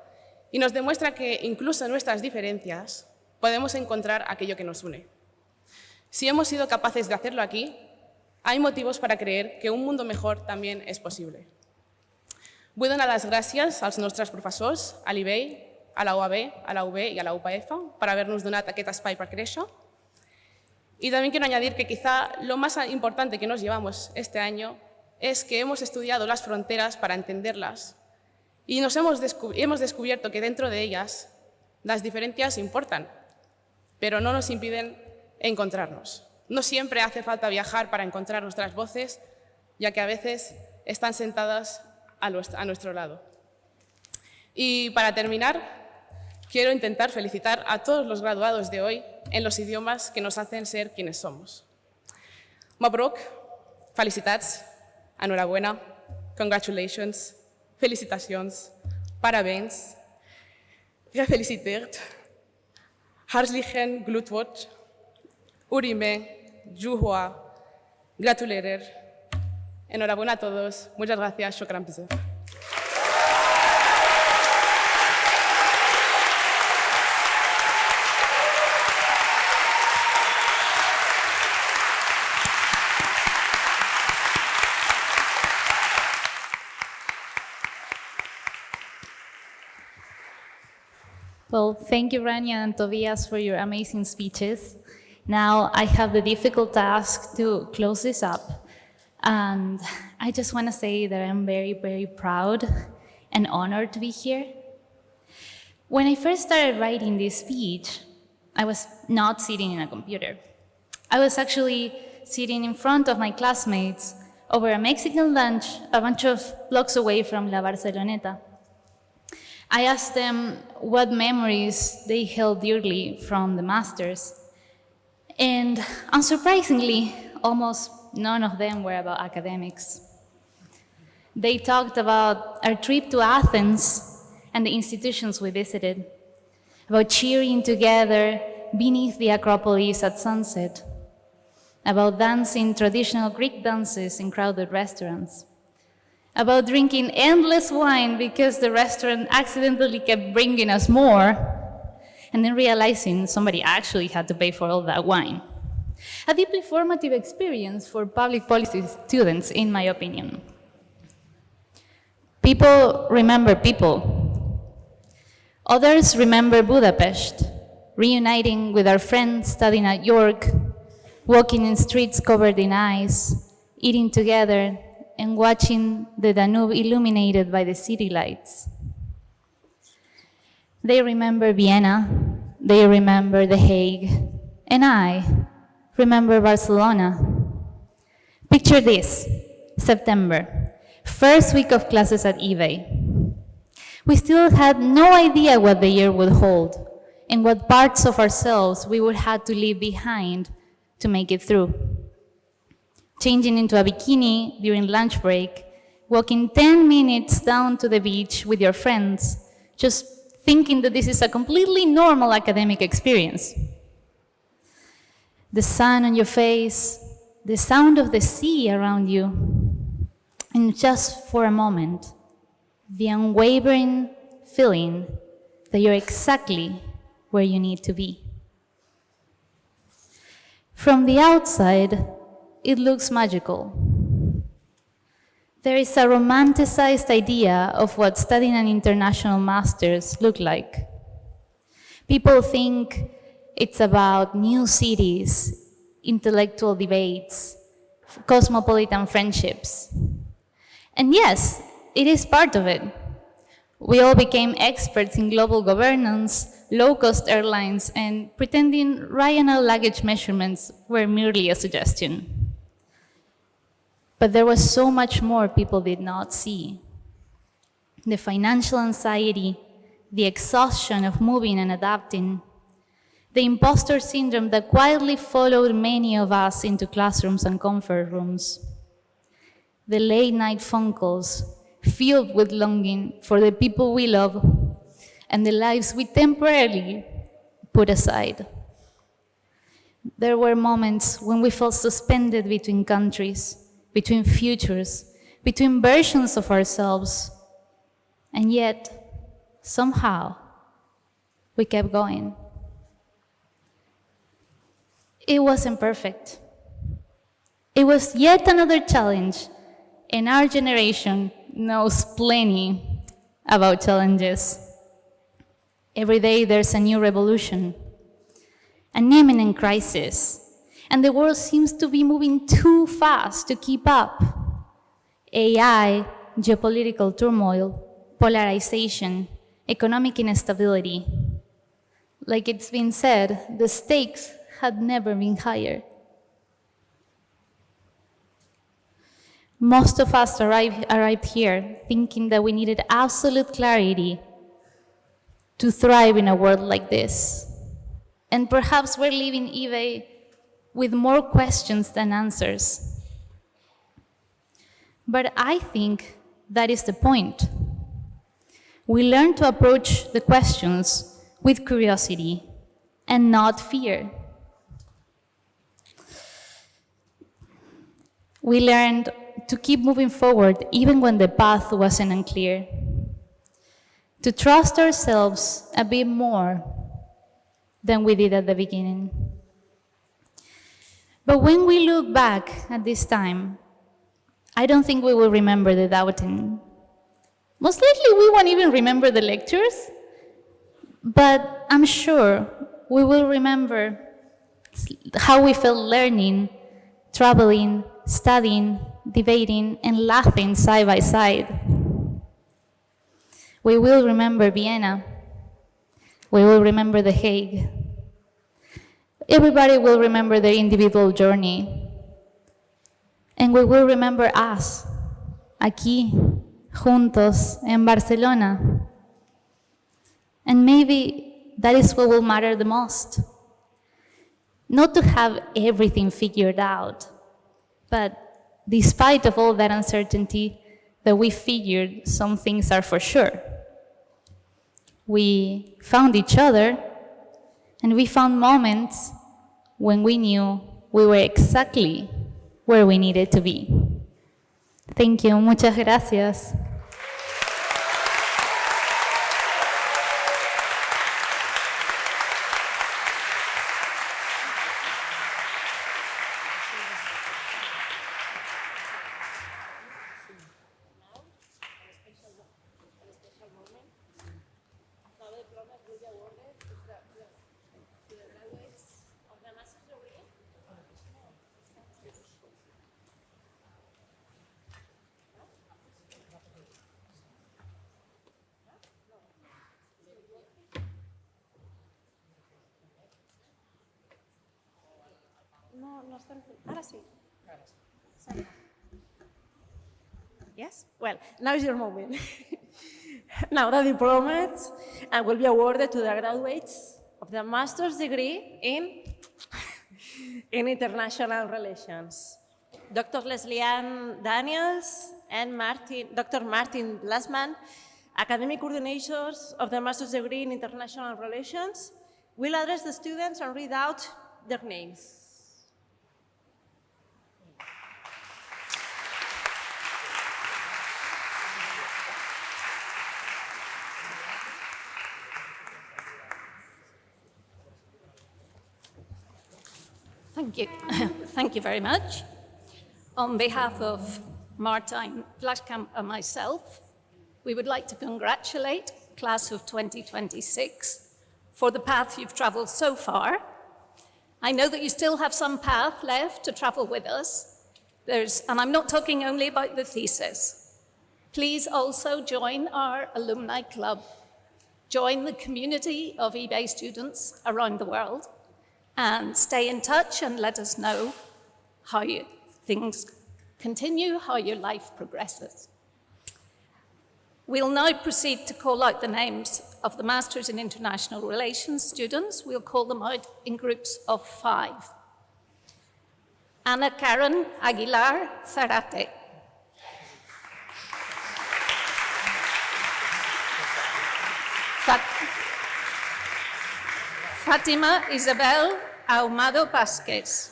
y nos demuestra que incluso en nuestras diferencias podemos encontrar aquello que nos une. Si hemos sido capaces de hacerlo aquí, hay motivos para creer que un mundo mejor también és possible. Vull donar les gràcies als nostres professors, a l'IBEI, a la UAB, a la UB y a la UPF, per haver-nos donat aquest espai per créixer. Y también quiero añadir que quizá lo más importante que nos llevamos este año es que hemos estudiado las fronteras para entenderlas y hemos descubierto que dentro de ellas las diferencias importan, pero no nos impiden encontrarnos. No siempre hace falta viajar para encontrar nuestras voces, ya que a veces están sentadas a nuestro lado. Y para terminar, quiero intentar felicitar a todos los graduados de hoy en los idiomas que nos hacen ser quienes somos. Mabruk, felicitats, enhorabuena, congratulations, felicitacions, parabéns, gefeliciteerd, hartlichen Glückwunsch, urime, juhua, gratulerer. Enhorabuena a todos, muchas gracias, shukran bzaf. Well, thank you, Rania and Tobias, for your amazing speeches. Now I have the difficult task to close this up. And I just want to say that I'm very, very proud and honored to be here. When I first started writing this speech, I was not sitting in a computer. I was actually sitting in front of my classmates over a Mexican lunch a bunch of blocks away from La Barceloneta. I asked them what memories they held dearly from the masters. And unsurprisingly, almost none of them were about academics. They talked about our trip to Athens and the institutions we visited, about cheering together beneath the Acropolis at sunset, about dancing traditional Greek dances in crowded restaurants, about drinking endless wine because the restaurant accidentally kept bringing us more, and then realizing somebody actually had to pay for all that wine. A deeply formative experience for public policy students, in my opinion. People remember people. Others remember Budapest, reuniting with our friends studying at York, walking in streets covered in ice, eating together, and watching the Danube illuminated by the city lights. They remember Vienna, they remember The Hague, and I remember Barcelona. Picture this, September, first week of classes at IBEI. We still had no idea what the year would hold and what parts of ourselves we would have to leave behind to make it through. Changing into a bikini during lunch break, walking 10 minutes down to the beach with your friends, just thinking that this is a completely normal academic experience. The sun on your face, the sound of the sea around you, and just for a moment, the unwavering feeling that you're exactly where you need to be. From the outside, it looks magical. There is a romanticized idea of what studying an international master's look like. People think it's about new cities, intellectual debates, cosmopolitan friendships. And yes, it is part of it. We all became experts in global governance, low-cost airlines, and pretending Ryanair luggage measurements were merely a suggestion. But there was so much more people did not see. The financial anxiety, the exhaustion of moving and adapting, the imposter syndrome that quietly followed many of us into classrooms and comfort rooms, the late-night phone calls filled with longing for the people we love and the lives we temporarily put aside. There were moments when we felt suspended between countries, between futures, between versions of ourselves, and yet, somehow, we kept going. It wasn't perfect. It was yet another challenge, and our generation knows plenty about challenges. Every day there's a new revolution, an imminent crisis, and the world seems to be moving too fast to keep up. AI, geopolitical turmoil, polarization, economic instability. Like it's been said, the stakes had never been higher. Most of us arrived here thinking that we needed absolute clarity to thrive in a world like this. And perhaps we're leaving IBEI with more questions than answers. But I think that is the point. We learn to approach the questions with curiosity and not fear. We learned to keep moving forward even when the path wasn't unclear, to trust ourselves a bit more than we did at the beginning. But when we look back at this time, I don't think we will remember the doubting. Most likely we won't even remember the lectures, but I'm sure we will remember how we felt learning, traveling, studying, debating, and laughing side by side. We will remember Vienna. We will remember The Hague. Everybody will remember their individual journey. And we will remember us, aquí, juntos, en Barcelona. And maybe that is what will matter the most. Not to have everything figured out, but despite of all that uncertainty, that we figured some things are for sure. We found each other, and we found moments when we knew we were exactly where we needed to be. Thank you. Muchas gracias. No estan... Ara sí. Yes? Well, now is your moment. Now the diplomas will be awarded to the graduates of the master's degree in international relations. Dr. Leslie Ann Daniels and Dr. Martin Blasman, academic coordinators of the master's degree in international relations, will address the students and read out their names. Thank you. Thank you very much. On behalf of Martijn Vlaskamp and myself, we would like to congratulate class of 2026 for the path you've traveled so far. I know that you still have some path left to travel with us. And I'm not talking only about the thesis. Please also join our alumni club. Join the community of IBEI students around the world. And stay in touch and let us know how things continue, how your life progresses. We'll now proceed to call out the names of the Masters in International Relations students. We'll call them out in groups of 5. Ana Karen Aguilar Zarate. Fatima Isabel Ahumado Vázquez.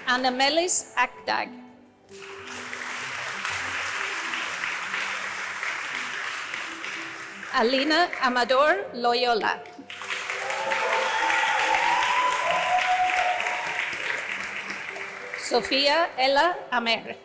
Ana Melis Akdag. Alina Amador Loyola. Sofía Ella Amer.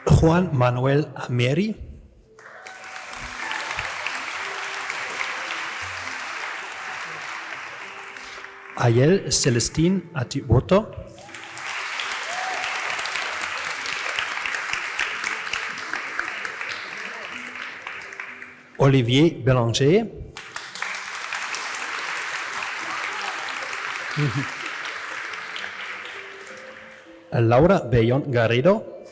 Juan Manuel Ameri. Ayel Celestine Atiboto, Olivier Bélanger, Laura Bellón Garrido,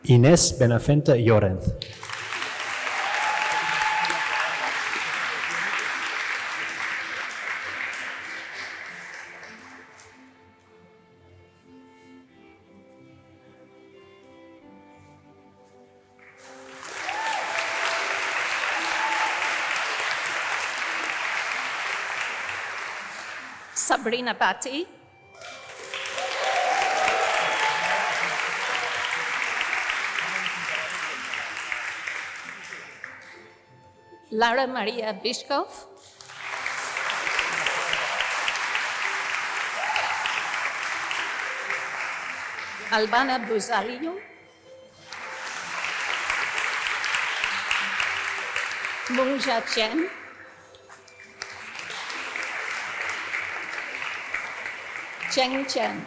Inés Benavente Llorenz. Sabrina Batty, Lara Maria Bishkov, Albana Buzalio, Mungja Chen, Cheng Chen,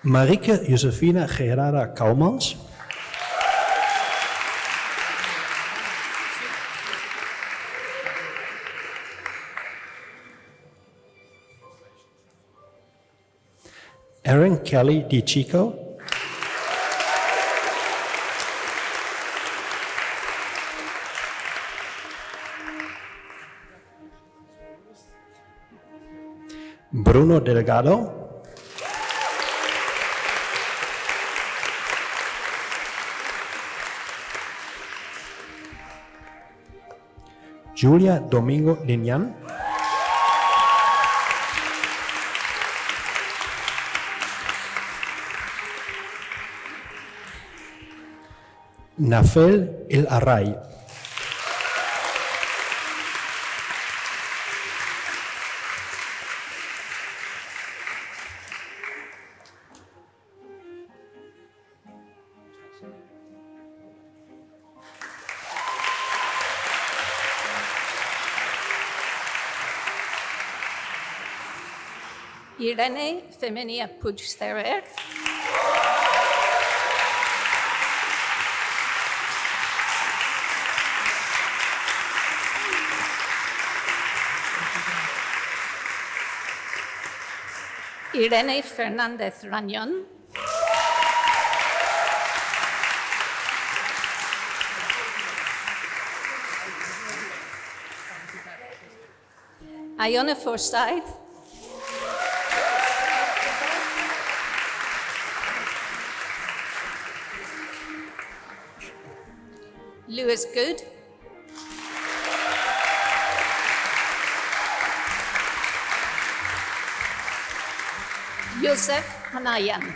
Marike Josefina Gerara Kouwmans, Erin Kelly DiChico, Bruno Delgado, Julia Domingo Linyan, Nafel El Array, Irene Femenia Puigcerver, Irene Fernández Rañón, Iona Forsyth, Lewis Good, Yosef Hanayan,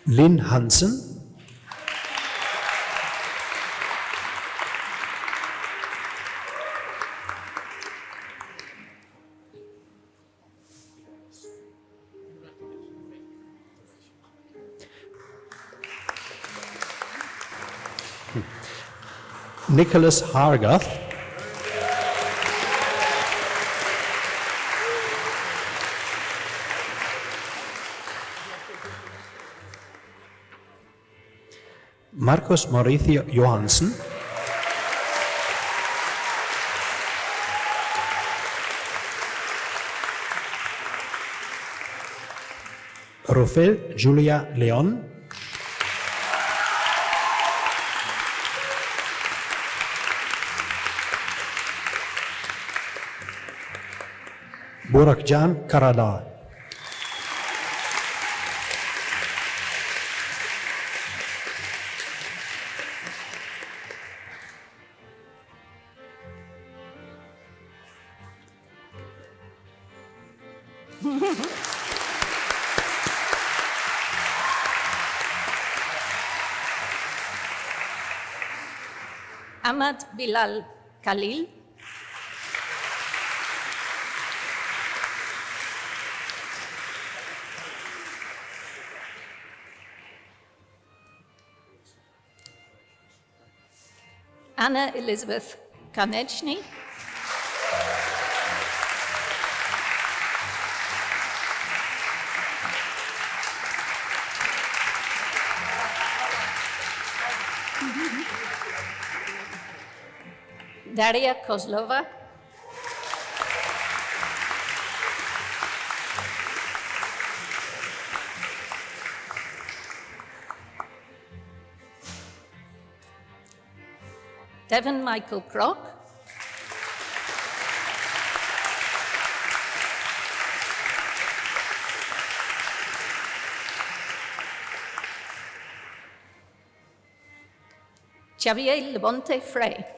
Lynn Hansen, Nicholas Hargath, Marcos Mauricio Johansen, Rufel Julia León, Burakjan Karadar. Ahmad Bilal Khalil. Anna Elizabeth Konechny. Daria Kozlova. Devon Michael Kroc. Xavier Lebonte Frey.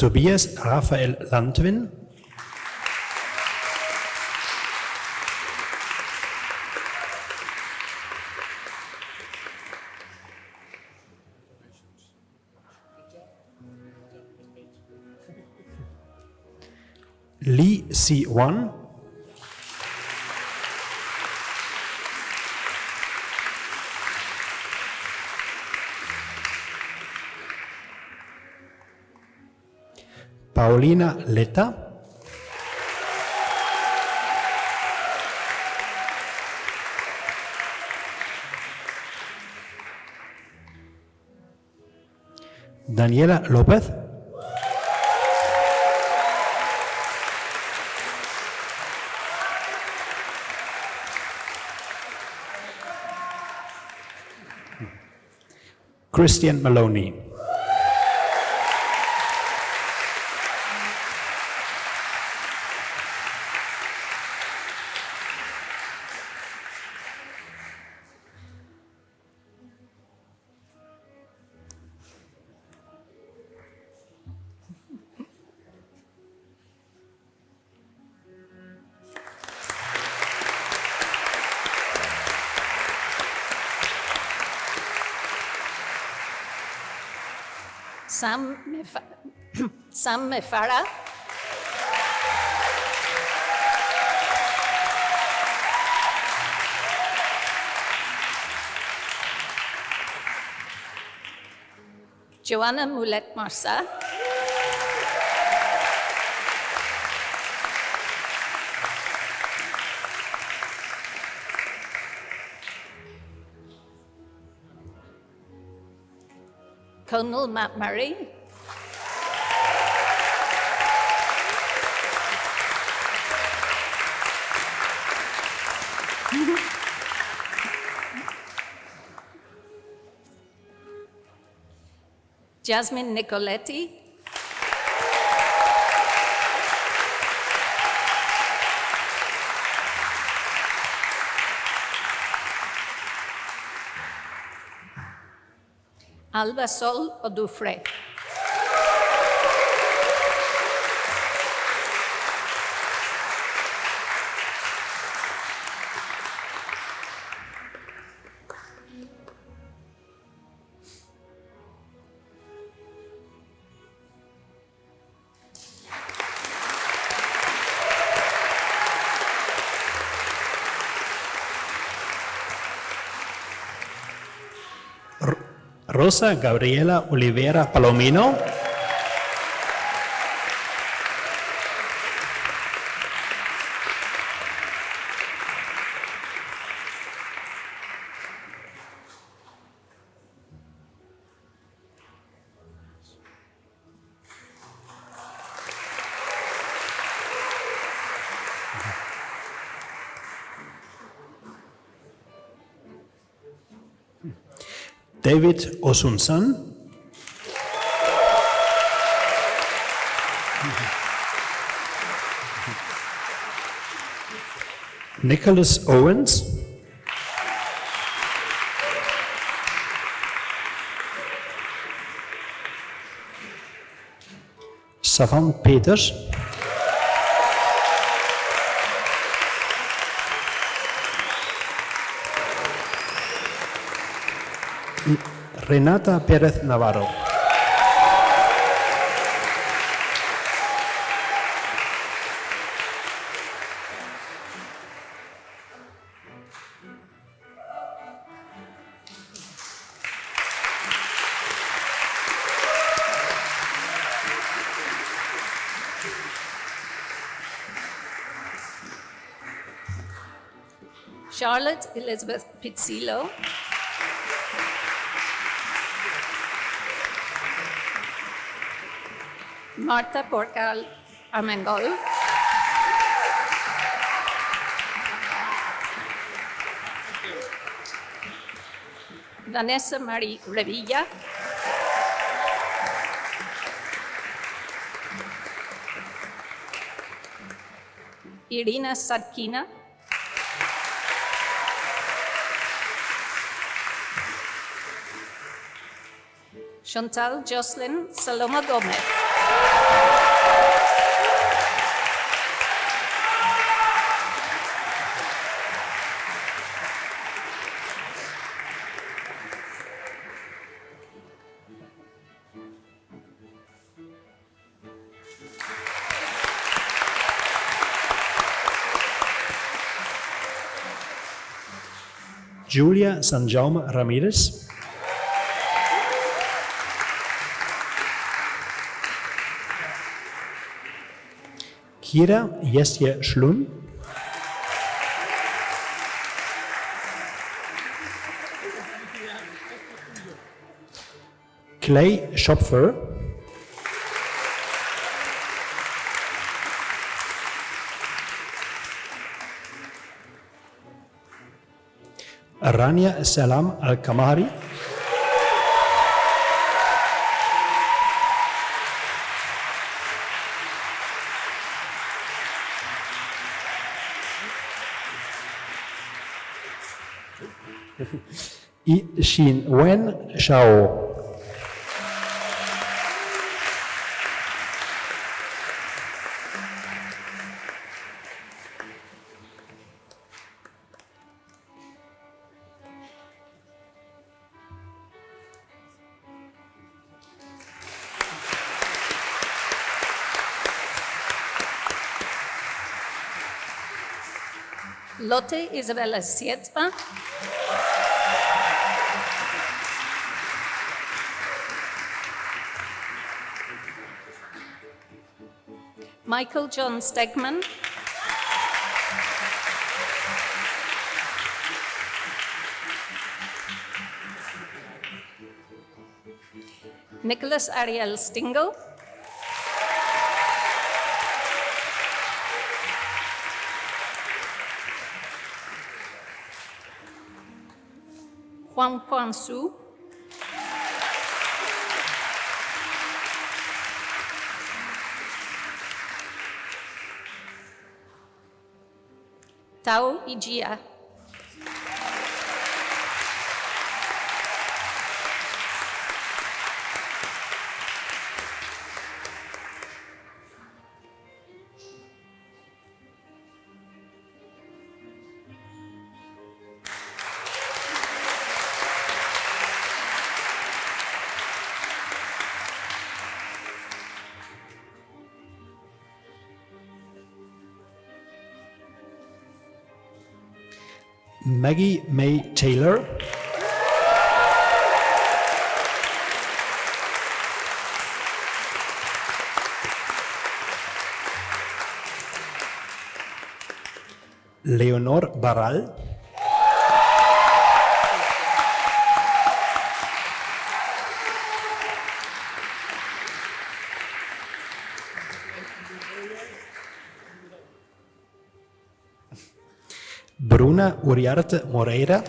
Tobias Raphael Landwin. Lee Si-wan. Paulina Letta. Daniela López. Christian Maloney. Sam Mefara. Joanna Moulet Marsa. Colonel Matt Murray. Jasmine Nicoletti. Alba Sol Odufre. Rosa Gabriela Oliveira Palomino. David Osunsan. Nicholas Owens. Savan Peters. Renata Pérez Navarro. Charlotte Elizabeth Pizzillo. Marta Porcal Armengol. Vanessa Marie Revilla. Irina Sadkina. Chantal Jocelyn Saloma Gomez. Julia Sanjaume Ramirez. Kira Jesje Schlun. Clay Schopfer. Rania Salam Al-Kamari. Xin Wen Shao. Lotte Isabella Sietzma. Michael John Stegman. Nicholas Ariel Stingle. Juan Su. Tao Ijia. Maggie May Taylor. Leonor Barral. Bruna Uriarte Moreira.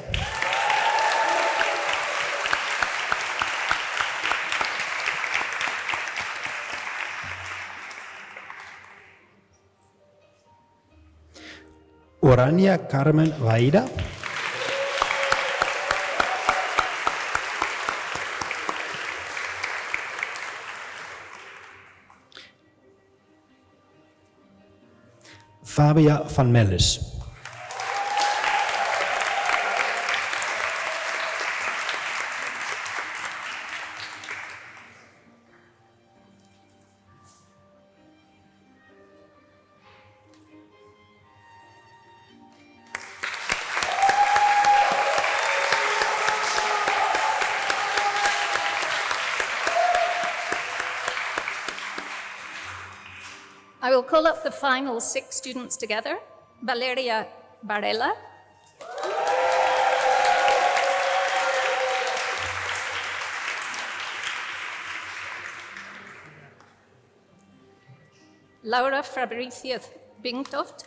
Orania Carmen Vaida. Fabia van Melles. I will call up the final 6 students together. Valeria Varela. Laura Fabricia Bingtoft.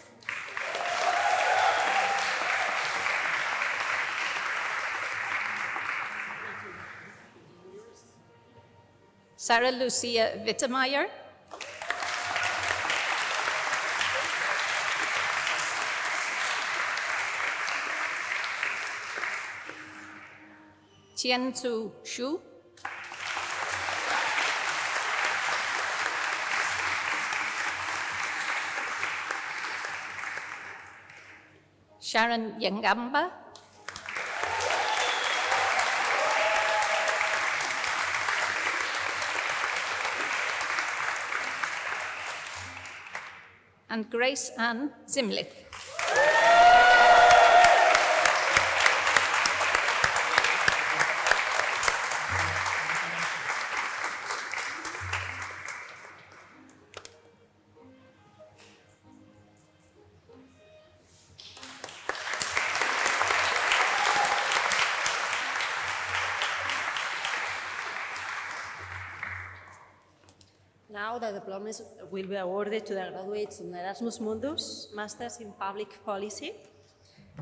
Sarah Lucia Wittemeyer. Tianzu Xu. Sharon Yangamba. And Grace Ann Zimlich. Now the diplomas will be awarded to the graduates of the Erasmus Mundus, Masters in Public Policy.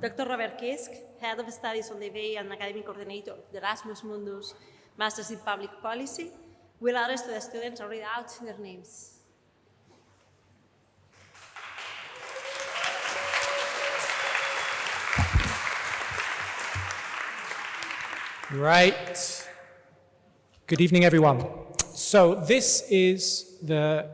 Dr. Robert Kisk, Head of Studies on the IBEI and Academic Coordinator of the Erasmus Mundus, Masters in Public Policy, will address to the students and read out their names. Right. Good evening, everyone. So this is the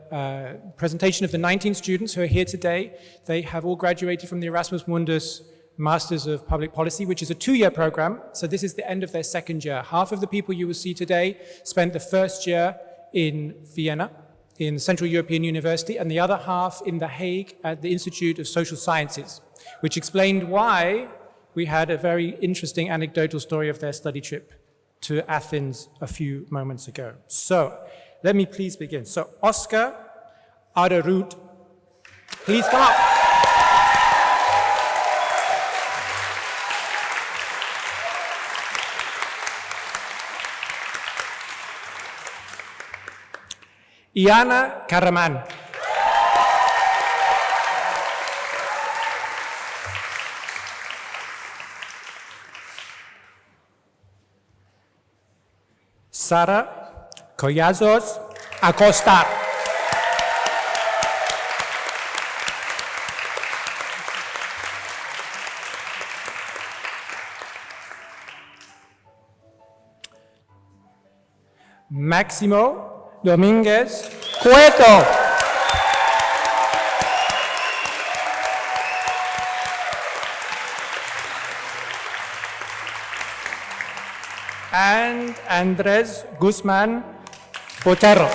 presentation of the 19 students who are here today. They have all graduated from the Erasmus Mundus Masters of Public Policy, which is a 2-year program. So this is the end of their 2nd year. Half of the people you will see today spent the 1st year in Vienna, in Central European University, and the other half in The Hague at the Institute of Social Sciences, which explained why we had a very interesting anecdotal story of their study trip to Athens a few moments ago. So, let me please begin. So, Oscar Aderud, please come up. Iana Karaman. Sara Collazos Acosta. Máximo Domínguez Cueto. And Andrés Guzmán Botero.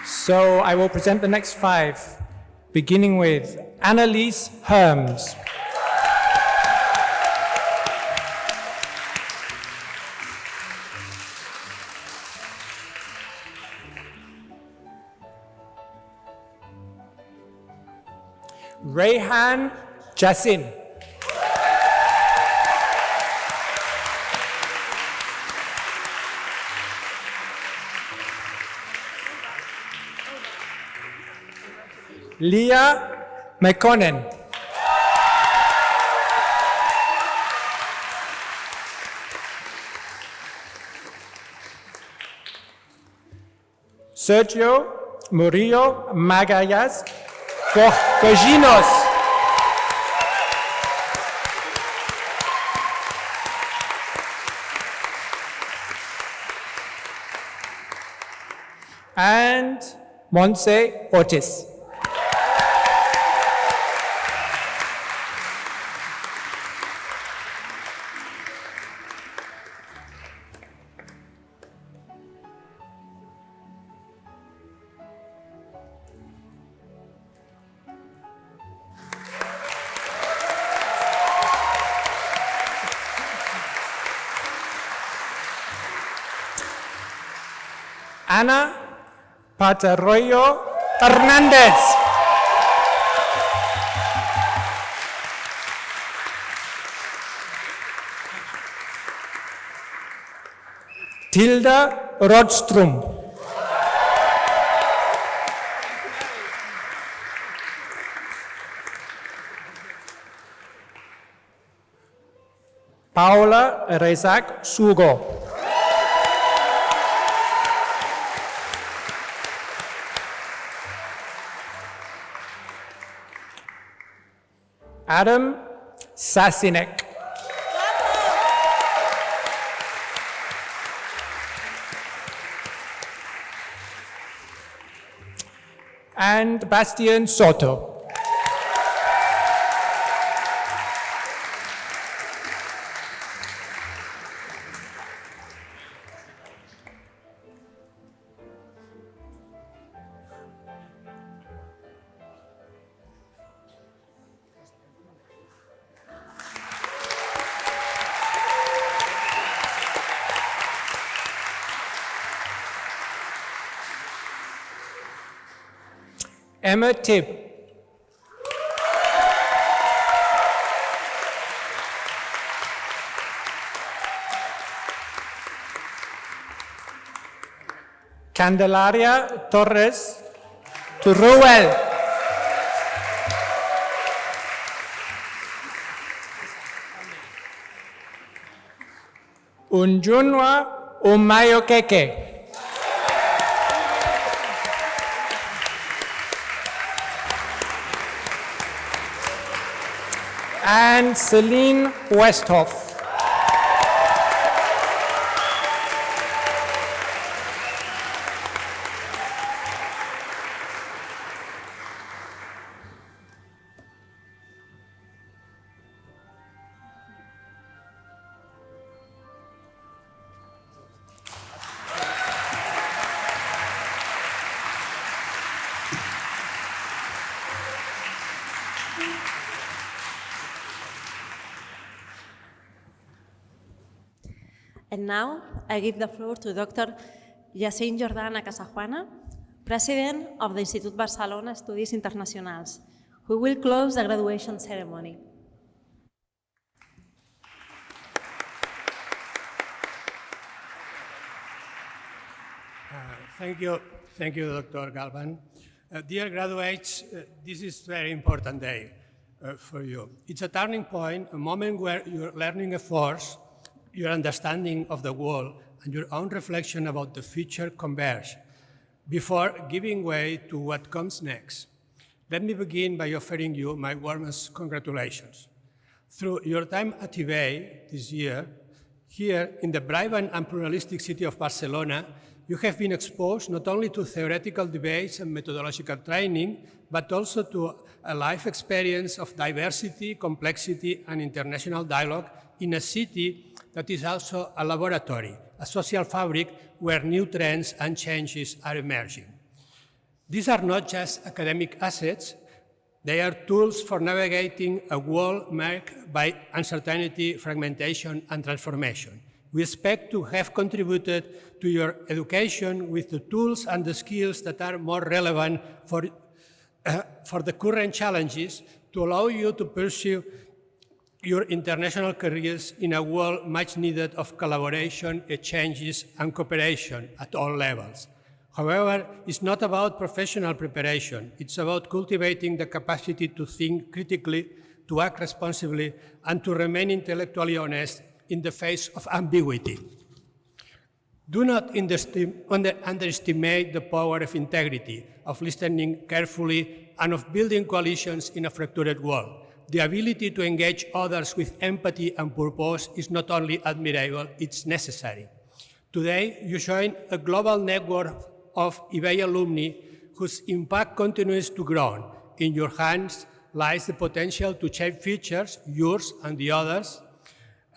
So I will present the next 5, beginning with Annalise Herms. Rayhan Jassin. Leah McConnen. Sergio Murillo Magallas Coginos. And Montse Otis. Ana Patarroyo Hernandez. Tilda Rodstrom. Paula Rezak Sugo. Adam Sasinek. And Bastian Soto. Emma Tibb. Candelaria Torres Turruel. Unjunwa Umayokeke. And Celine Westhoff. And now, I give the floor to Dr. Jacint Jordana Casajuana, President of the Institut Barcelona Estudis Internacionals, who will close the graduation ceremony. Thank you, Dr. Galvan. Dear graduates, this is a very important day for you. It's a turning point, a moment where your learning efforts, your understanding of the world, and your own reflection about the future converge before giving way to what comes next. Let me begin by offering you my warmest congratulations. Through your time at IBEI this year, here in the vibrant and pluralistic city of Barcelona, you have been exposed not only to theoretical debates and methodological training, but also to a life experience of diversity, complexity, and international dialogue in a city that is also a laboratory, a social fabric where new trends and changes are emerging. These are not just academic assets, they are tools for navigating a world marked by uncertainty, fragmentation, and transformation. We expect to have contributed to your education with the tools and the skills that are more relevant for the current challenges to allow you to pursue your international careers in a world much needed of collaboration, exchanges, and cooperation at all levels. However, it's not about professional preparation. It's about cultivating the capacity to think critically, to act responsibly, and to remain intellectually honest in the face of ambiguity. Do not underestimate the power of integrity, of listening carefully, and of building coalitions in a fractured world. The ability to engage others with empathy and purpose is not only admirable, it's necessary. Today, you join a global network of IBEI alumni whose impact continues to grow. In your hands lies the potential to shape futures, yours and the others,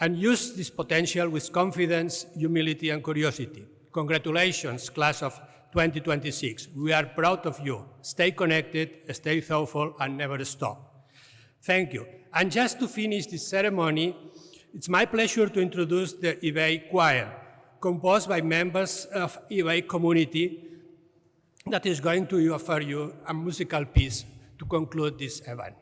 and use this potential with confidence, humility, and curiosity. Congratulations, class of 2026. We are proud of you. Stay connected, stay thoughtful, and never stop. Thank you. And just to finish this ceremony, it's my pleasure to introduce the IBEI choir, composed by members of IBEI community that is going to offer you a musical piece to conclude this event.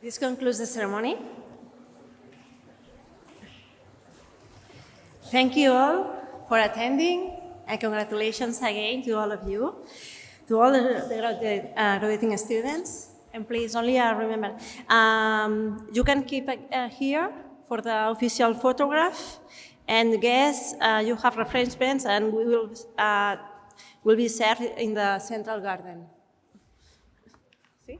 This concludes the ceremony. Thank you all for attending, and congratulations again to all of you, to all the graduating students. And please only remember, you can keep here for the official photograph, and guests, you have refreshments, and we will be served in the central garden. See?